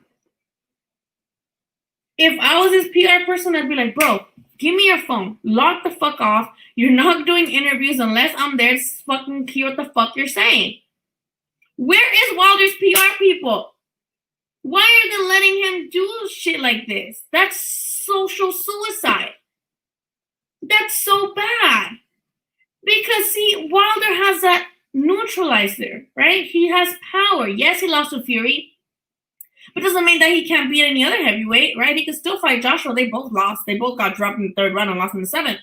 If I was his PR person, I'd be like, bro, give me your phone. Lock the fuck off. You're not doing interviews unless I'm there to fucking hear what the fuck you're saying. Where is Wilder's PR people? Why are they letting him do shit like this? That's social suicide. That's so bad. Because, see, Wilder has that neutralizer, right? He has power. Yes, he lost to Fury. But doesn't mean that he can't beat any other heavyweight, right? He could still fight Joshua. They both lost. They both got dropped in the third round and lost in the seventh.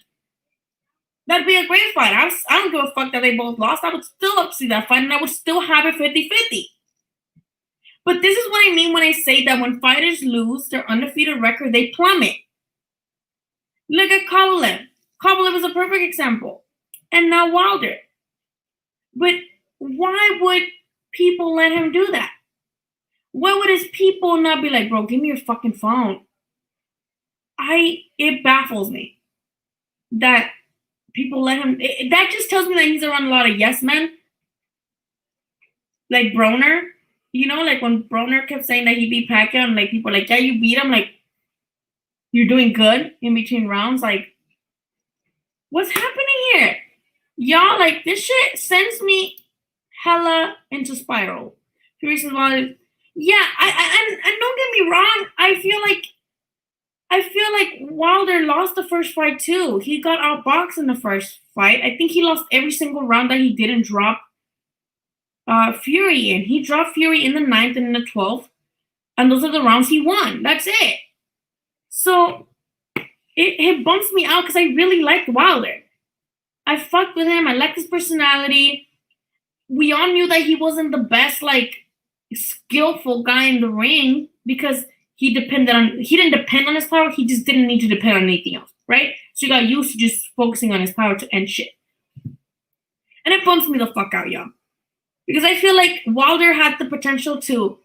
That'd be a great fight. I don't give a fuck that they both lost. I would still see that fight, and I would still have it 50-50. But this is what I mean when I say that when fighters lose their undefeated record, they plummet. Look at Kovalev. Kovalev is a perfect example. And now Wilder. But why would people let him do that? Why would his people not be like, bro, give me your fucking phone? It baffles me that people let him. That just tells me that he's around a lot of yes men. Like Broner. You know, like when Broner kept saying that he beat Pacquiao, and like people were like, yeah, you beat him. Like, you're doing good in between rounds. Like, what's happening here? Y'all, like, this shit sends me hella into spiral. Fury says, well, yeah, and don't get me wrong. I feel like Wilder lost the first fight too. He got outboxed in the first fight. I think he lost every single round that he didn't drop Fury in. He dropped Fury in the 9th and in the 12th, and those are the rounds he won. That's it. So it bumps me out because I really liked Wilder. I fucked with him. I liked his personality. We all knew that he wasn't the best, like, skillful guy in the ring because he didn't depend on his power. He just didn't need to depend on anything else, right? So he got used to just focusing on his power to end shit. And it bumps me the fuck out, y'all. Because I feel like Wilder had the potential to,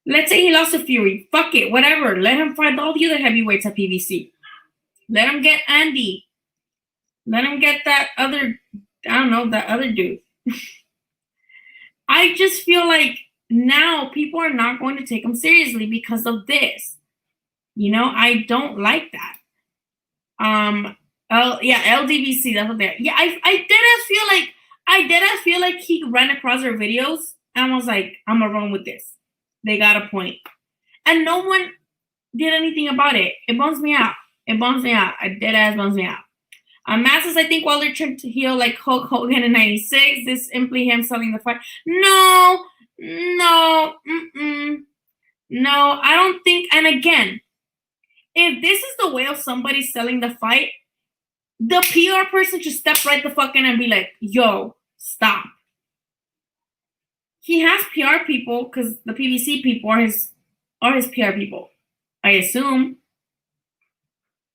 let's say he lost to Fury. Fuck it, whatever. Let him fight all the other heavyweights at PBC. Let him get Andy. Let him get that other, that other dude. I just feel like now people are not going to take him seriously because of this. You know, I don't like that. LDBC, that's what they're. Yeah, I did feel like he ran across their videos and was like, I'm gonna run with this. They got a point. And no one did anything about it. It bums me out. It dead ass bums me out. Masses, I think Wilder turned to heel like Hulk Hogan in 96. This simply him selling the fight. No, I don't think. And again, if this is the way of somebody selling the fight, the PR person should step right the fuck in and be like, yo, stop. He has PR people because the PBC people are his PR people, I assume.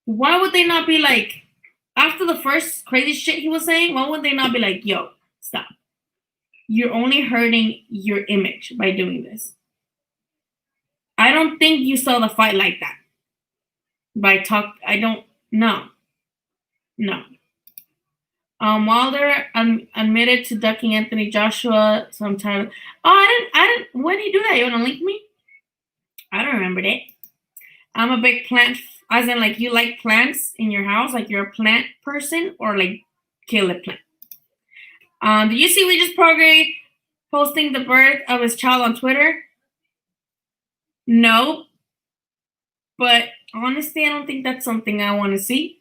Why would they not be like, after the first crazy shit he was saying, why would they not be like, yo, stop? You're only hurting your image by doing this. I don't think you saw the fight like that. I don't know. No. Wilder admitted to ducking Anthony Joshua sometime. Oh, I didn't. When did he do that? You want to link me? I don't remember that. I'm a big plant, as in like you like plants in your house, like you're a plant person, or like kill a plant. Did you see Regis Progre posting the birth of his child on Twitter? No. But honestly, I don't think that's something I want to see.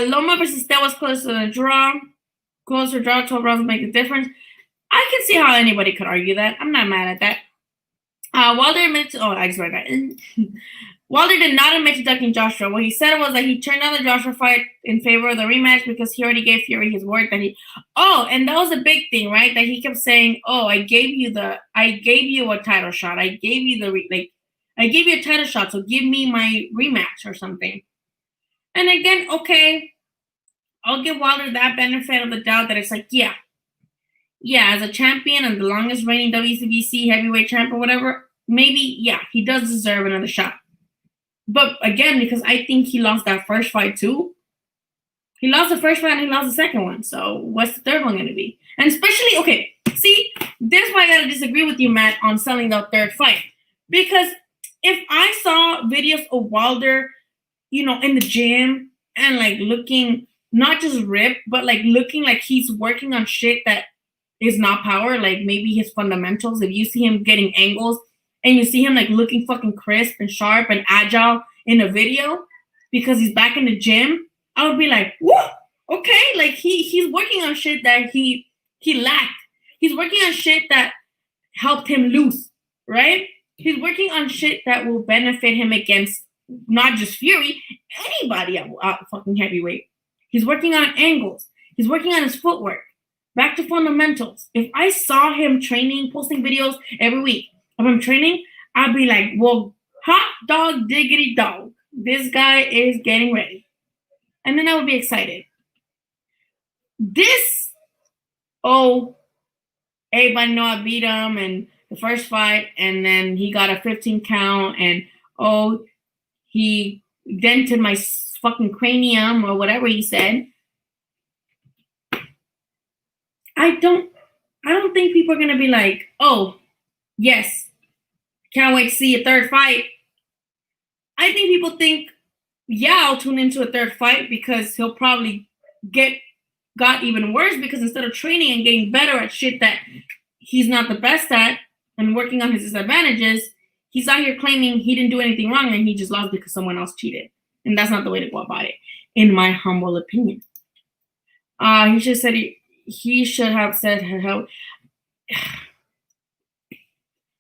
Loma versus Steph was close to the draw. Closer draw, 12 rounds make a difference. I can see how anybody could argue that. I'm not mad at that. Wilder admitted to, I just read that. Wilder did not admit to ducking Joshua. What he said was that he turned down the Joshua fight in favor of the rematch because he already gave Fury his word that and that was a big thing, right? That he kept saying, I gave you a title shot. I gave you I gave you a title shot, so give me my rematch or something. And again, okay, I'll give Wilder that benefit of the doubt that it's like, yeah, as a champion and the longest reigning WCBC heavyweight champ or whatever, maybe, yeah, he does deserve another shot. But again, because I think he lost that first fight too. He lost the first fight and he lost the second one. So what's the third one going to be? And especially, okay, see, this is why I got to disagree with you, Matt, on selling the third fight. Because if I saw videos of Wilder, in the gym and like looking not just ripped, but like looking like he's working on shit that is not power, like maybe his fundamentals. If you see him getting angles and you see him like looking fucking crisp and sharp and agile in a video because he's back in the gym, I would be like, whoa, okay, like he's working on shit that he lacked. He's working on shit that helped him lose, right? He's working on shit that will benefit him against not just Fury, anybody at fucking heavyweight. He's working on angles. He's working on his footwork. Back to fundamentals. If I saw him training, posting videos every week of him training, I'd be like, well, hot dog diggity dog. This guy is getting ready. And then I would be excited. This, everybody know I beat him in the first fight, and then he got a 15 count, and he dented my fucking cranium or whatever he said. I don't think people are gonna be like, yes, can't wait to see a third fight. I think people think, yeah, I'll tune into a third fight because he'll probably got even worse because instead of training and getting better at shit that he's not the best at and working on his disadvantages, he's out here claiming he didn't do anything wrong and he just lost because someone else cheated. And that's not the way to go about it, in my humble opinion. He should have said he should have said how.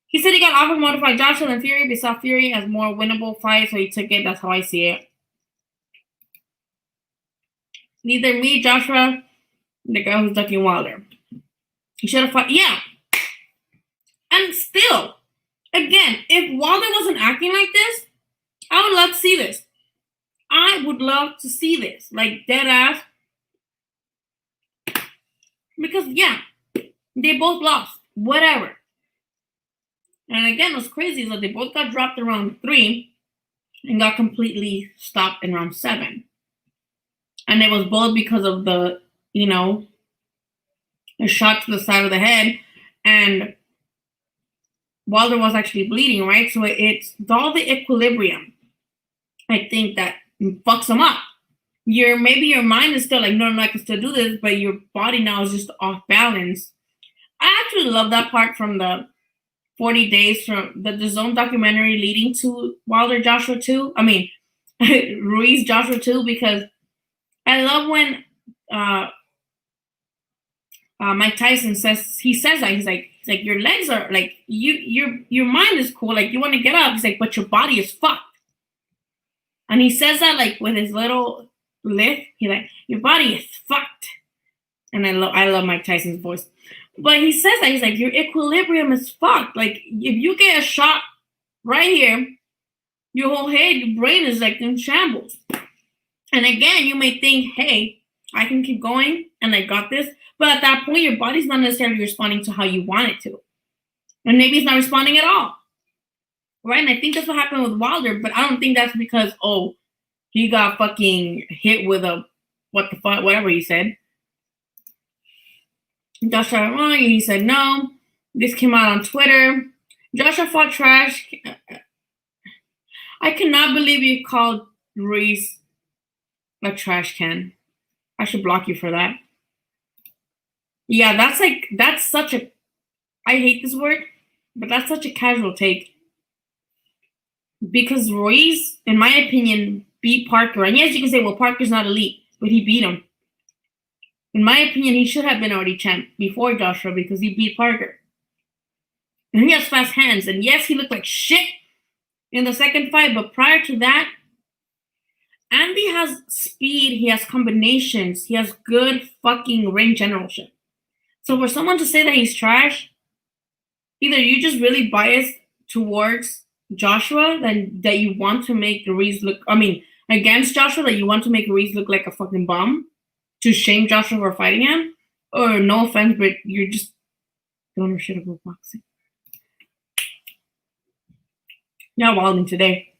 He said he got offered more to fight Joshua than Fury, but saw Fury as more winnable fight, so he took it. That's how I see it. Neither me, Joshua, the guy who's ducking Wilder. He should have fought. Yeah. And still, again, if Wilder wasn't acting like this, I would love to see this. I would love to see this. Like, dead ass. Because, yeah, they both lost. Whatever. And again, what's crazy is that they both got dropped in round 3 and got completely stopped in round 7. And it was both because of the, a shot to the side of the head. And Wilder was actually bleeding, right? So it's all the equilibrium, I think, that fucks him up. Maybe your mind is still like, no, I can still do this, but your body now is just off balance. I actually love that part from the 40 days from the Zone documentary leading to Wilder Joshua 2. I mean, Ruiz Joshua 2, because I love when Mike Tyson says that he's like your legs are like your mind is cool, like you want to get up. He's like, but your body is fucked. And he says that like with his little lip. He's like, your body is fucked. And I love Mike Tyson's voice. But he says that he's like, your equilibrium is fucked. Like if you get a shot right here, your whole head, your brain is like in shambles. And again, you may think, hey, I can keep going and I got this. But at that point, your body's not necessarily responding to how you want it to. And maybe it's not responding at all. Right? And I think that's what happened with Wilder, but I don't think that's because, oh, he got fucking hit with a, what the fuck, whatever he said. Joshua, he said no. This came out on Twitter. Joshua fought trash. I cannot believe you called Ruiz a trash can. I should block you for that. Yeah, that's such a, I hate this word, but that's such a casual take. Because Ruiz, in my opinion, beat Parker. And yes, you can say, well, Parker's not elite, but he beat him. In my opinion, he should have been already champ before Joshua because he beat Parker. And he has fast hands. And yes, he looked like shit in the second fight, but prior to that, Andy has speed, he has combinations, he has good fucking ring generalship. So for someone to say that he's trash, either you're just really biased towards Joshua that you want to make Ruiz look, against Joshua, that you want to make Ruiz look like a fucking bum to shame Joshua for fighting him, or no offense, but you're just don't know shit about boxing. You're wilding today.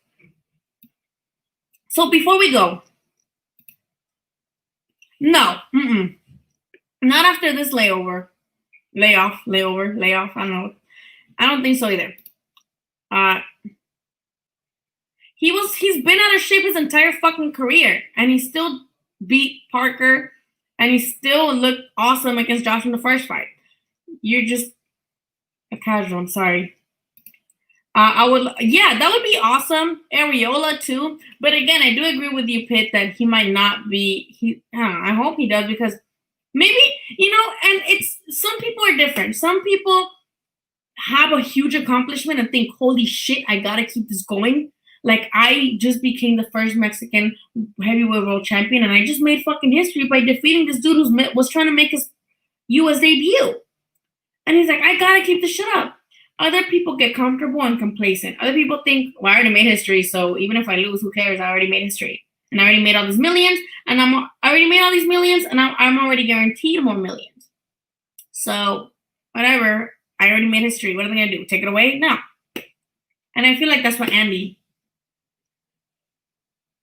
So before we go, no, not after this layoff, I don't know. I don't think so either. He's been out of shape his entire fucking career, and he still beat Parker, and he still looked awesome against Josh in the first fight. You're just a casual. I'm sorry. That would be awesome. Areola too, but again, I do agree with you, Pitt, that he might not be. I hope he does, because maybe, and it's, some people are different. Some people have a huge accomplishment and think, holy shit, I gotta keep this going. Like, I just became the first Mexican heavyweight world champion, and I just made fucking history by defeating this dude who was trying to make his U.S. debut. And he's like, I gotta keep this shit up. Other people get comfortable and complacent. Other people think, well, I already made history, so even if I lose, who cares? I already made history. And I already made all these millions, and I already made all these millions, and I'm already guaranteed more millions. So, whatever. I already made history. What are they going to do? Take it away? No. And I feel like that's what Andy's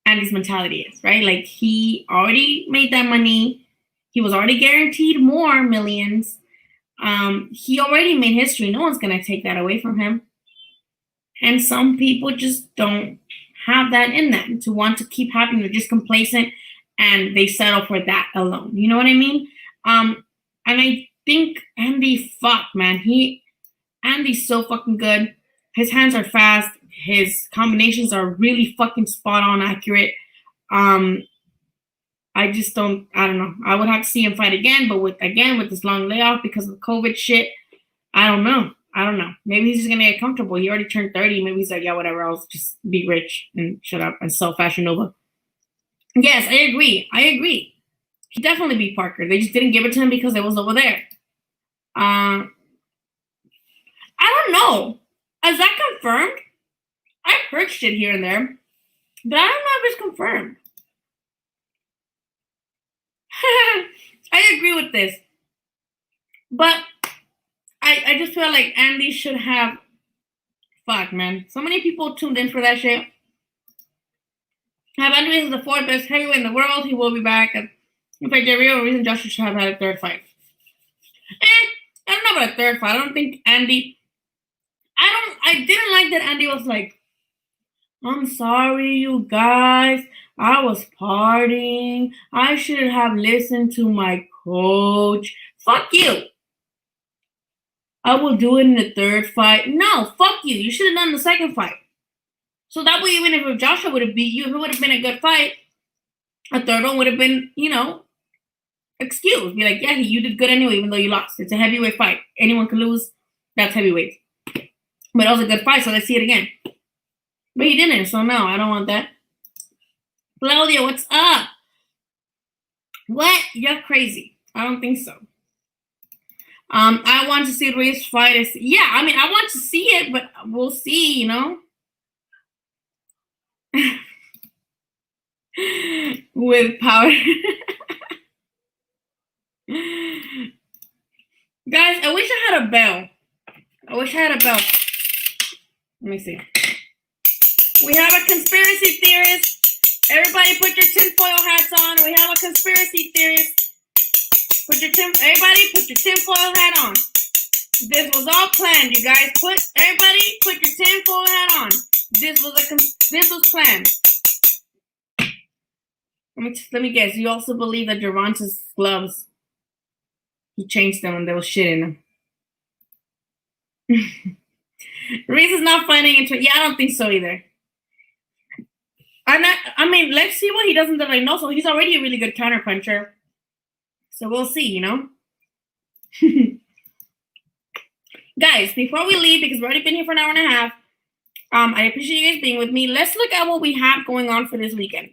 mentality is, right? Like, he already made that money. He was already guaranteed more millions. He already made history. No one's going to take that away from him. And some people just don't have that in them to want to keep happy. They're just complacent, and they settle for that alone. You know what I mean? And I think Andy, man. Andy's so fucking good. His hands are fast. His combinations are really fucking spot on accurate. I don't know. I would have to see him fight again, but with this long layoff because of COVID shit, I don't know. Maybe he's just gonna get comfortable. He already turned 30. Maybe he's like, yeah, whatever. I'll just be rich and shut up and sell Fashion Nova. Yes, I agree. He definitely beat Parker. They just didn't give it to him because it was over there. I don't know. Is that confirmed? I've heard shit here and there, but I don't know if it's confirmed. I agree with this, but I just feel like Andy should have. Fuck, man. So many people tuned in for that shit. Have Andy is the fourth best heavyweight in the world. He will be back. In fact, the real reason Joshua should have had a third fight. I don't know about a third fight. I don't think Andy. I didn't like that Andy was like, I'm sorry, you guys. I was partying. I should have listened to my coach. Fuck you. I will do it in the third fight. No, fuck you. You should have done the second fight. So that way, even if Joshua would have beat you, if it would have been a good fight, a third one would have been, excuse. Be like, yeah, you did good anyway, even though you lost. It's a heavyweight fight. Anyone can lose. That's heavyweight. But it was a good fight, so let's see it again. But he didn't, so no, I don't want that. Claudia, what's up? What? You're crazy. I don't think so. I want to see Ruiz fight. Yeah, I mean, I want to see it, but we'll see, you know? With power. Guys, I wish I had a bell. I wish I had a bell. Let me see. We have a conspiracy theorist. Everybody put your tinfoil hats on. We have a conspiracy theorist. Everybody put your tinfoil hat on. This was all planned, you guys. Everybody put your tinfoil hat on. This was planned. Let me guess. You also believe that Gervonta's gloves, he changed them and there was shit in them. Ruiz is not fighting into. Yeah, I don't think so either. I mean, let's see what he does in the Reynoso. He's already a really good counterpuncher. So we'll see, you know? Guys, before we leave, because we've already been here for an hour and a half, I appreciate you guys being with me. Let's look at what we have going on for this weekend.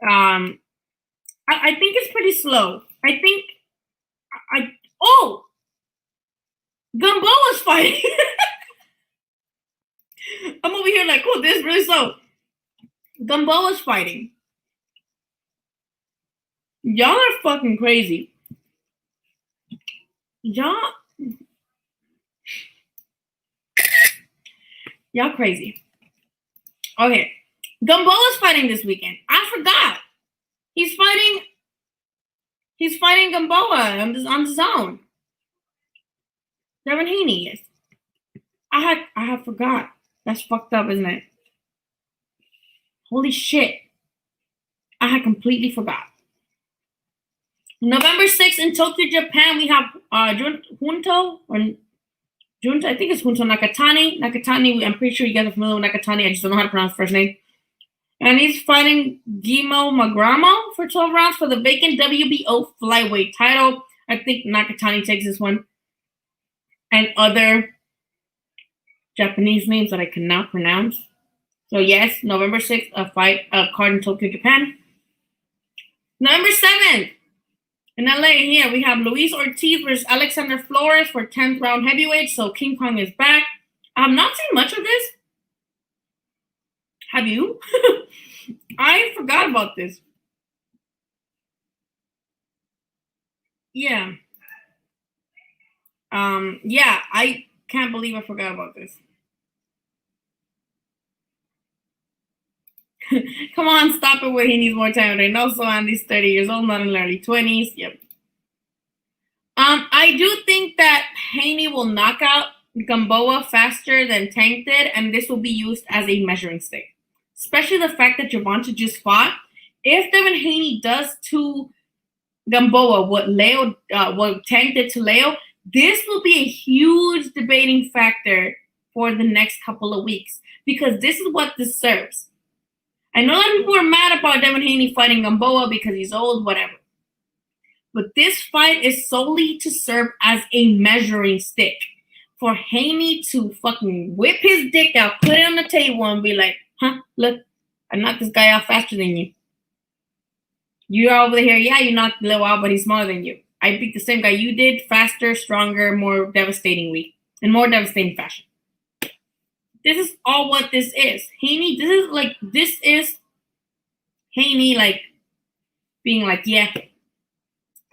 I think it's pretty slow. Gamboa's fighting. I'm over here like, oh, this is really slow. Gamboa's fighting. Y'all are fucking crazy. Y'all crazy. Okay. Gamboa's fighting this weekend. I forgot. He's fighting Gamboa on the zone. Devin Haney is. I had forgot. That's fucked up, isn't it? Holy shit. I had completely forgot. November 6th in Tokyo, Japan, we have Junto, I think it's Junto Nakatani. I'm pretty sure you guys are familiar with Nakatani. I just don't know how to pronounce his first name. And he's fighting Guillermo Magramo for 12 rounds for the vacant WBO flyweight title. I think Nakatani takes this one. And other Japanese names that I cannot pronounce. So yes, November 6th, a card in Tokyo, Japan. November 7th, in LA here, we have Luis Ortiz versus Alexander Flores for 10th round heavyweight. So King Kong is back. I have not seen much of this. Have you? I forgot about this. Yeah. Yeah, I can't believe I forgot about this. Come on, stop it where he needs more time. Reynoso, Andy's 30 years old, not in the early 20s. Yep. I do think that Haney will knock out Gamboa faster than Tank did, and this will be used as a measuring stick. Especially the fact that Gervonta just fought. If Devin Haney does to Gamboa what Tank did to Leo, this will be a huge debating factor for the next couple of weeks, because this is what this serves. I know a lot of people are mad about Devin Haney fighting Gamboa because he's old, whatever. But this fight is solely to serve as a measuring stick for Haney to fucking whip his dick out, put it on the table, and be like, huh, look, I knocked this guy out faster than you. You're over here, yeah, you knocked Leo out, but he's smaller than you. I beat the same guy you did, faster, stronger, more devastatingly, in more devastating fashion. This is all what this is. Haney, this is Haney, like, being like, yeah,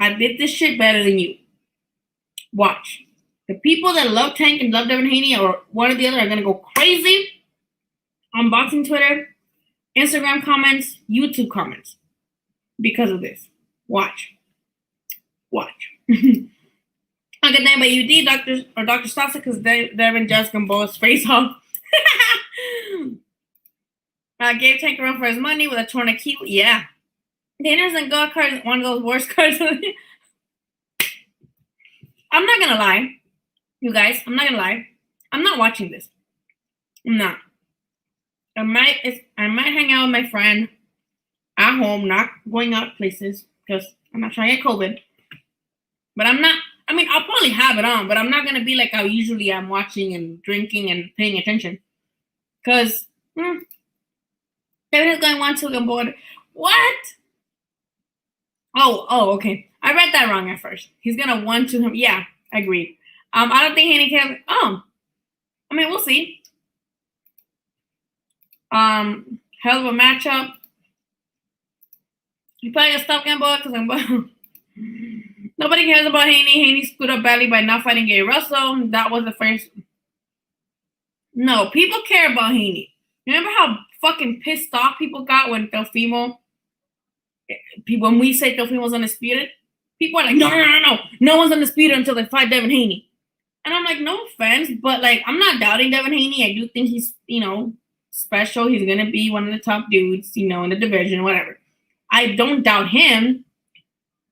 I did this shit better than you. Watch. The people that love Tank and love Devin Haney or one or the other are going to go crazy on boxing Twitter, Instagram comments, YouTube comments because of this. Watch. I'll get named by UD, Dr. Stasa, because Devin just Gamboa's face off. Gave Tank a run for his money with a torn Achilles. Yeah. Danners and go cards, one of those worst cards. I'm not gonna lie, you guys. I'm not gonna lie. I'm not watching this. I'm not. I might hang out with my friend at home, not going out places, because I'm not trying to get COVID. But I'm not, I mean, I'll probably have it on, but I'm not going to be like how usually I'm watching and drinking and paying attention. Because, David is going 1-2 on board. What? Oh, okay. I read that wrong at first. He's going to 1-2 him. Yeah, I agree. I don't think Haney can. I mean, we'll see. Hell of a matchup. You probably gonna stop Gamboa because nobody cares about Haney. Haney screwed up badly by not fighting Gary Russell. That was the first. No, people care about Haney. Remember how fucking pissed off people got when Teofimo, when we say Teofimo's undisputed? People are like, no one's undisputed until they fight Devin Haney. And I'm like, no offense, but like, I'm not doubting Devin Haney. I do think he's, special. He's gonna be one of the top dudes, in the division, whatever. I don't doubt him,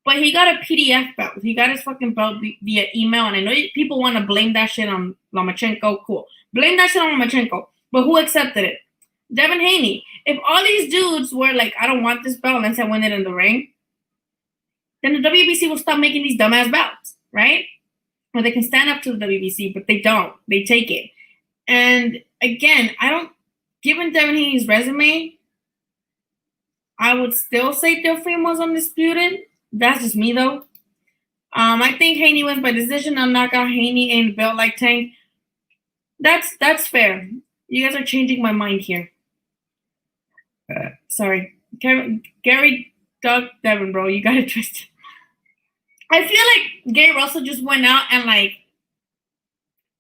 but he got a PDF belt. He got his fucking belt via email, and I know people want to blame that shit on Lomachenko. Cool. Blame that shit on Lomachenko, but who accepted it? Devin Haney. If all these dudes were like, I don't want this belt unless I win it in the ring, then the WBC will stop making these dumbass belts, right? Or they can stand up to the WBC, but they don't. They take it. And again, given Devin Haney's resume, I would still say Teofimo's undisputed. That's just me, though. I think Haney wins by decision. I'll knock out Haney and belt like Tank. That's fair. You guys are changing my mind here. Sorry. Gary Doug Devin, bro. You got it twisted. I feel like Gary Russell just went out and, like,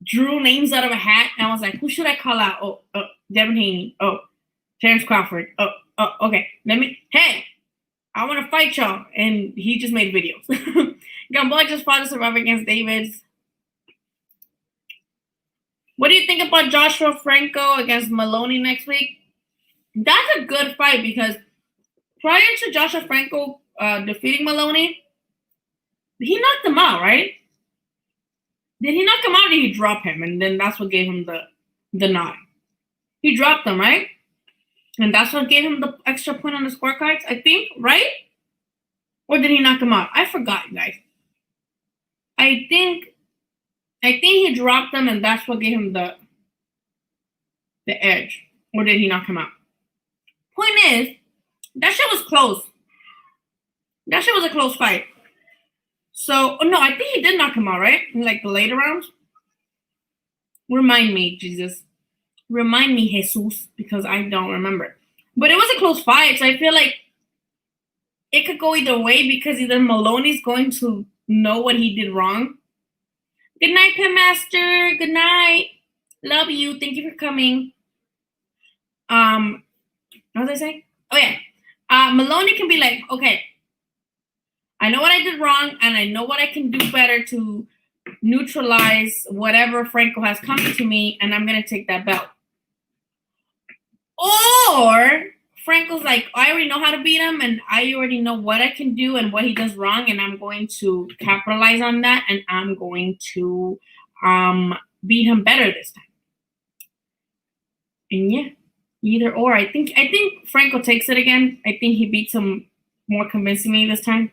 drew names out of a hat. And I was like, who should I call out? Oh, Devin Haney. Oh, Terrence Crawford. Oh, okay. Hey, I want to fight y'all. And he just made videos. Gamboa just fought to survive against Davids. What do you think about Joshua Franco against Maloney next week? That's a good fight because prior to Joshua Franco defeating Maloney, he knocked him out, right? Did he knock him out or did he drop him? And then that's what gave him the nod. He dropped him, right? And that's what gave him the extra point on the scorecards, I think, right? Or did he knock him out? I forgot, guys. I think he dropped him and that's what gave him the edge. Or did he knock him out? Point is, that shit was close. That shit was a close fight. So, no, I think he did knock him out, right? In like the later rounds. Remind me, Jesus. Remind me, Jesus, because I don't remember. But it was a close fight, so I feel like it could go either way because either Maloney's going to know what he did wrong. Good night, Pitmaster. Good night. Love you. Thank you for coming. What was I saying? Oh, yeah. Maloney can be like, okay, I know what I did wrong, and I know what I can do better to neutralize whatever Franco has come to me, and I'm going to take that belt. Or Franco's like, I already know how to beat him, and I already know what I can do and what he does wrong, and I'm going to capitalize on that, and I'm going to beat him better this time. And yeah, either or. I think Franco takes it again. I think he beats him more convincingly this time.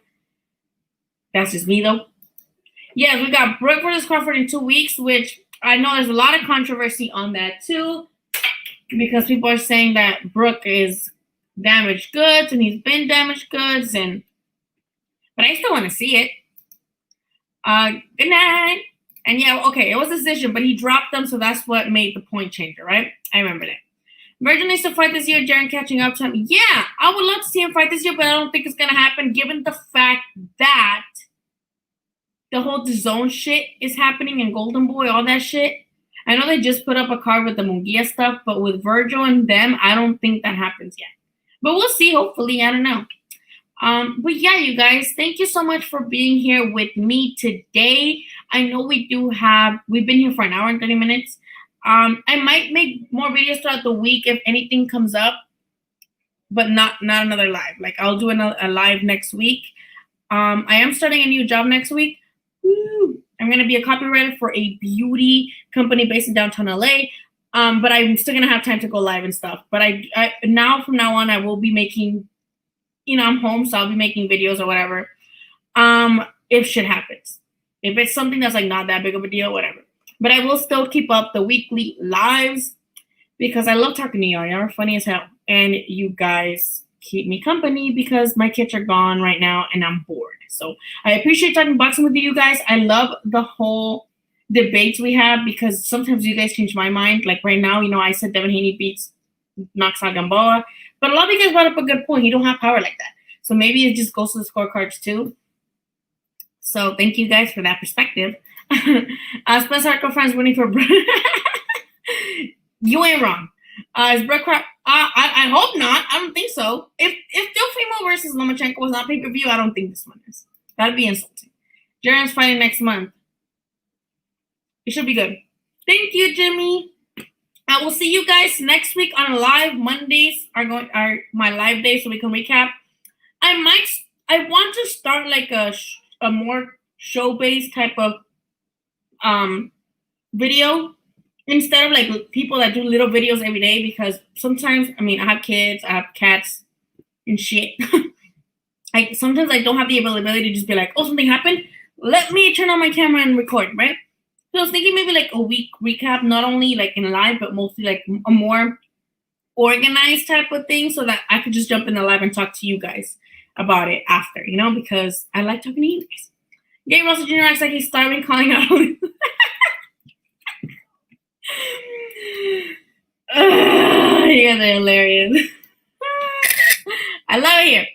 That's just me, though. Yeah, we got Brooke versus Crawford in 2 weeks, which I know there's a lot of controversy on that, too, because people are saying that Brooke is damaged goods, and he's been damaged goods, but I still want to see it. Good night. And yeah, okay, it was a decision, but he dropped them, so that's what made the point changer, right? I remember that. Virgil needs to fight this year. Jaren catching up to him. Yeah, I would love to see him fight this year, but I don't think it's going to happen given the fact that the whole DAZN shit is happening and Golden Boy, all that shit. I know they just put up a card with the Munguia stuff, but with Virgil and them, I don't think that happens yet. But we'll see, hopefully. I don't know. But yeah, you guys, thank you so much for being here with me today. I know we've been here for an hour and 30 minutes. I might make more videos throughout the week if anything comes up, but not another live. Like I'll do a live next week. I am starting a new job next week. Woo! I'm going to be a copywriter for a beauty company based in downtown LA. But I'm still going to have time to go live and stuff. But from now on, I will be making, I'm home, so I'll be making videos or whatever. if shit happens. If it's something that's like not that big of a deal, whatever. But I will still keep up the weekly lives because I love talking to y'all. Y'all are funny as hell. And you guys keep me company because my kids are gone right now and I'm bored. So I appreciate talking boxing with you guys. I love the whole debates we have because sometimes you guys change my mind. Like right now, I said Devin Haney beats knocks out Gamboa. But a lot of you guys brought up a good point. He don't have power like that. So maybe it just goes to the scorecards too. So thank you guys for that perspective. Spencer Arco fans winning for you ain't wrong. Is Brett Crop? I hope not. I don't think so. If Teofimo versus Lomachenko was not pay-per-view, I don't think this one is. That'd be insulting. Jaren's fighting next month. It should be good. Thank you, Jimmy. I will see you guys next week on live. Mondays are my live day, so we can recap. I want to start like a more show-based type of video instead of like people that do little videos every day, because sometimes I have kids, I have cats and shit. Sometimes I don't have the ability to just be like, oh, something happened, let me turn on my camera and record, right? So I was thinking maybe like a week recap, not only like in live, but mostly like a more organized type of thing, so that I could just jump in the live and talk to you guys about it after, because I like talking to you guys. Gary Russell Jr. acts like he's starving, calling out. You guys are hilarious. I love it here.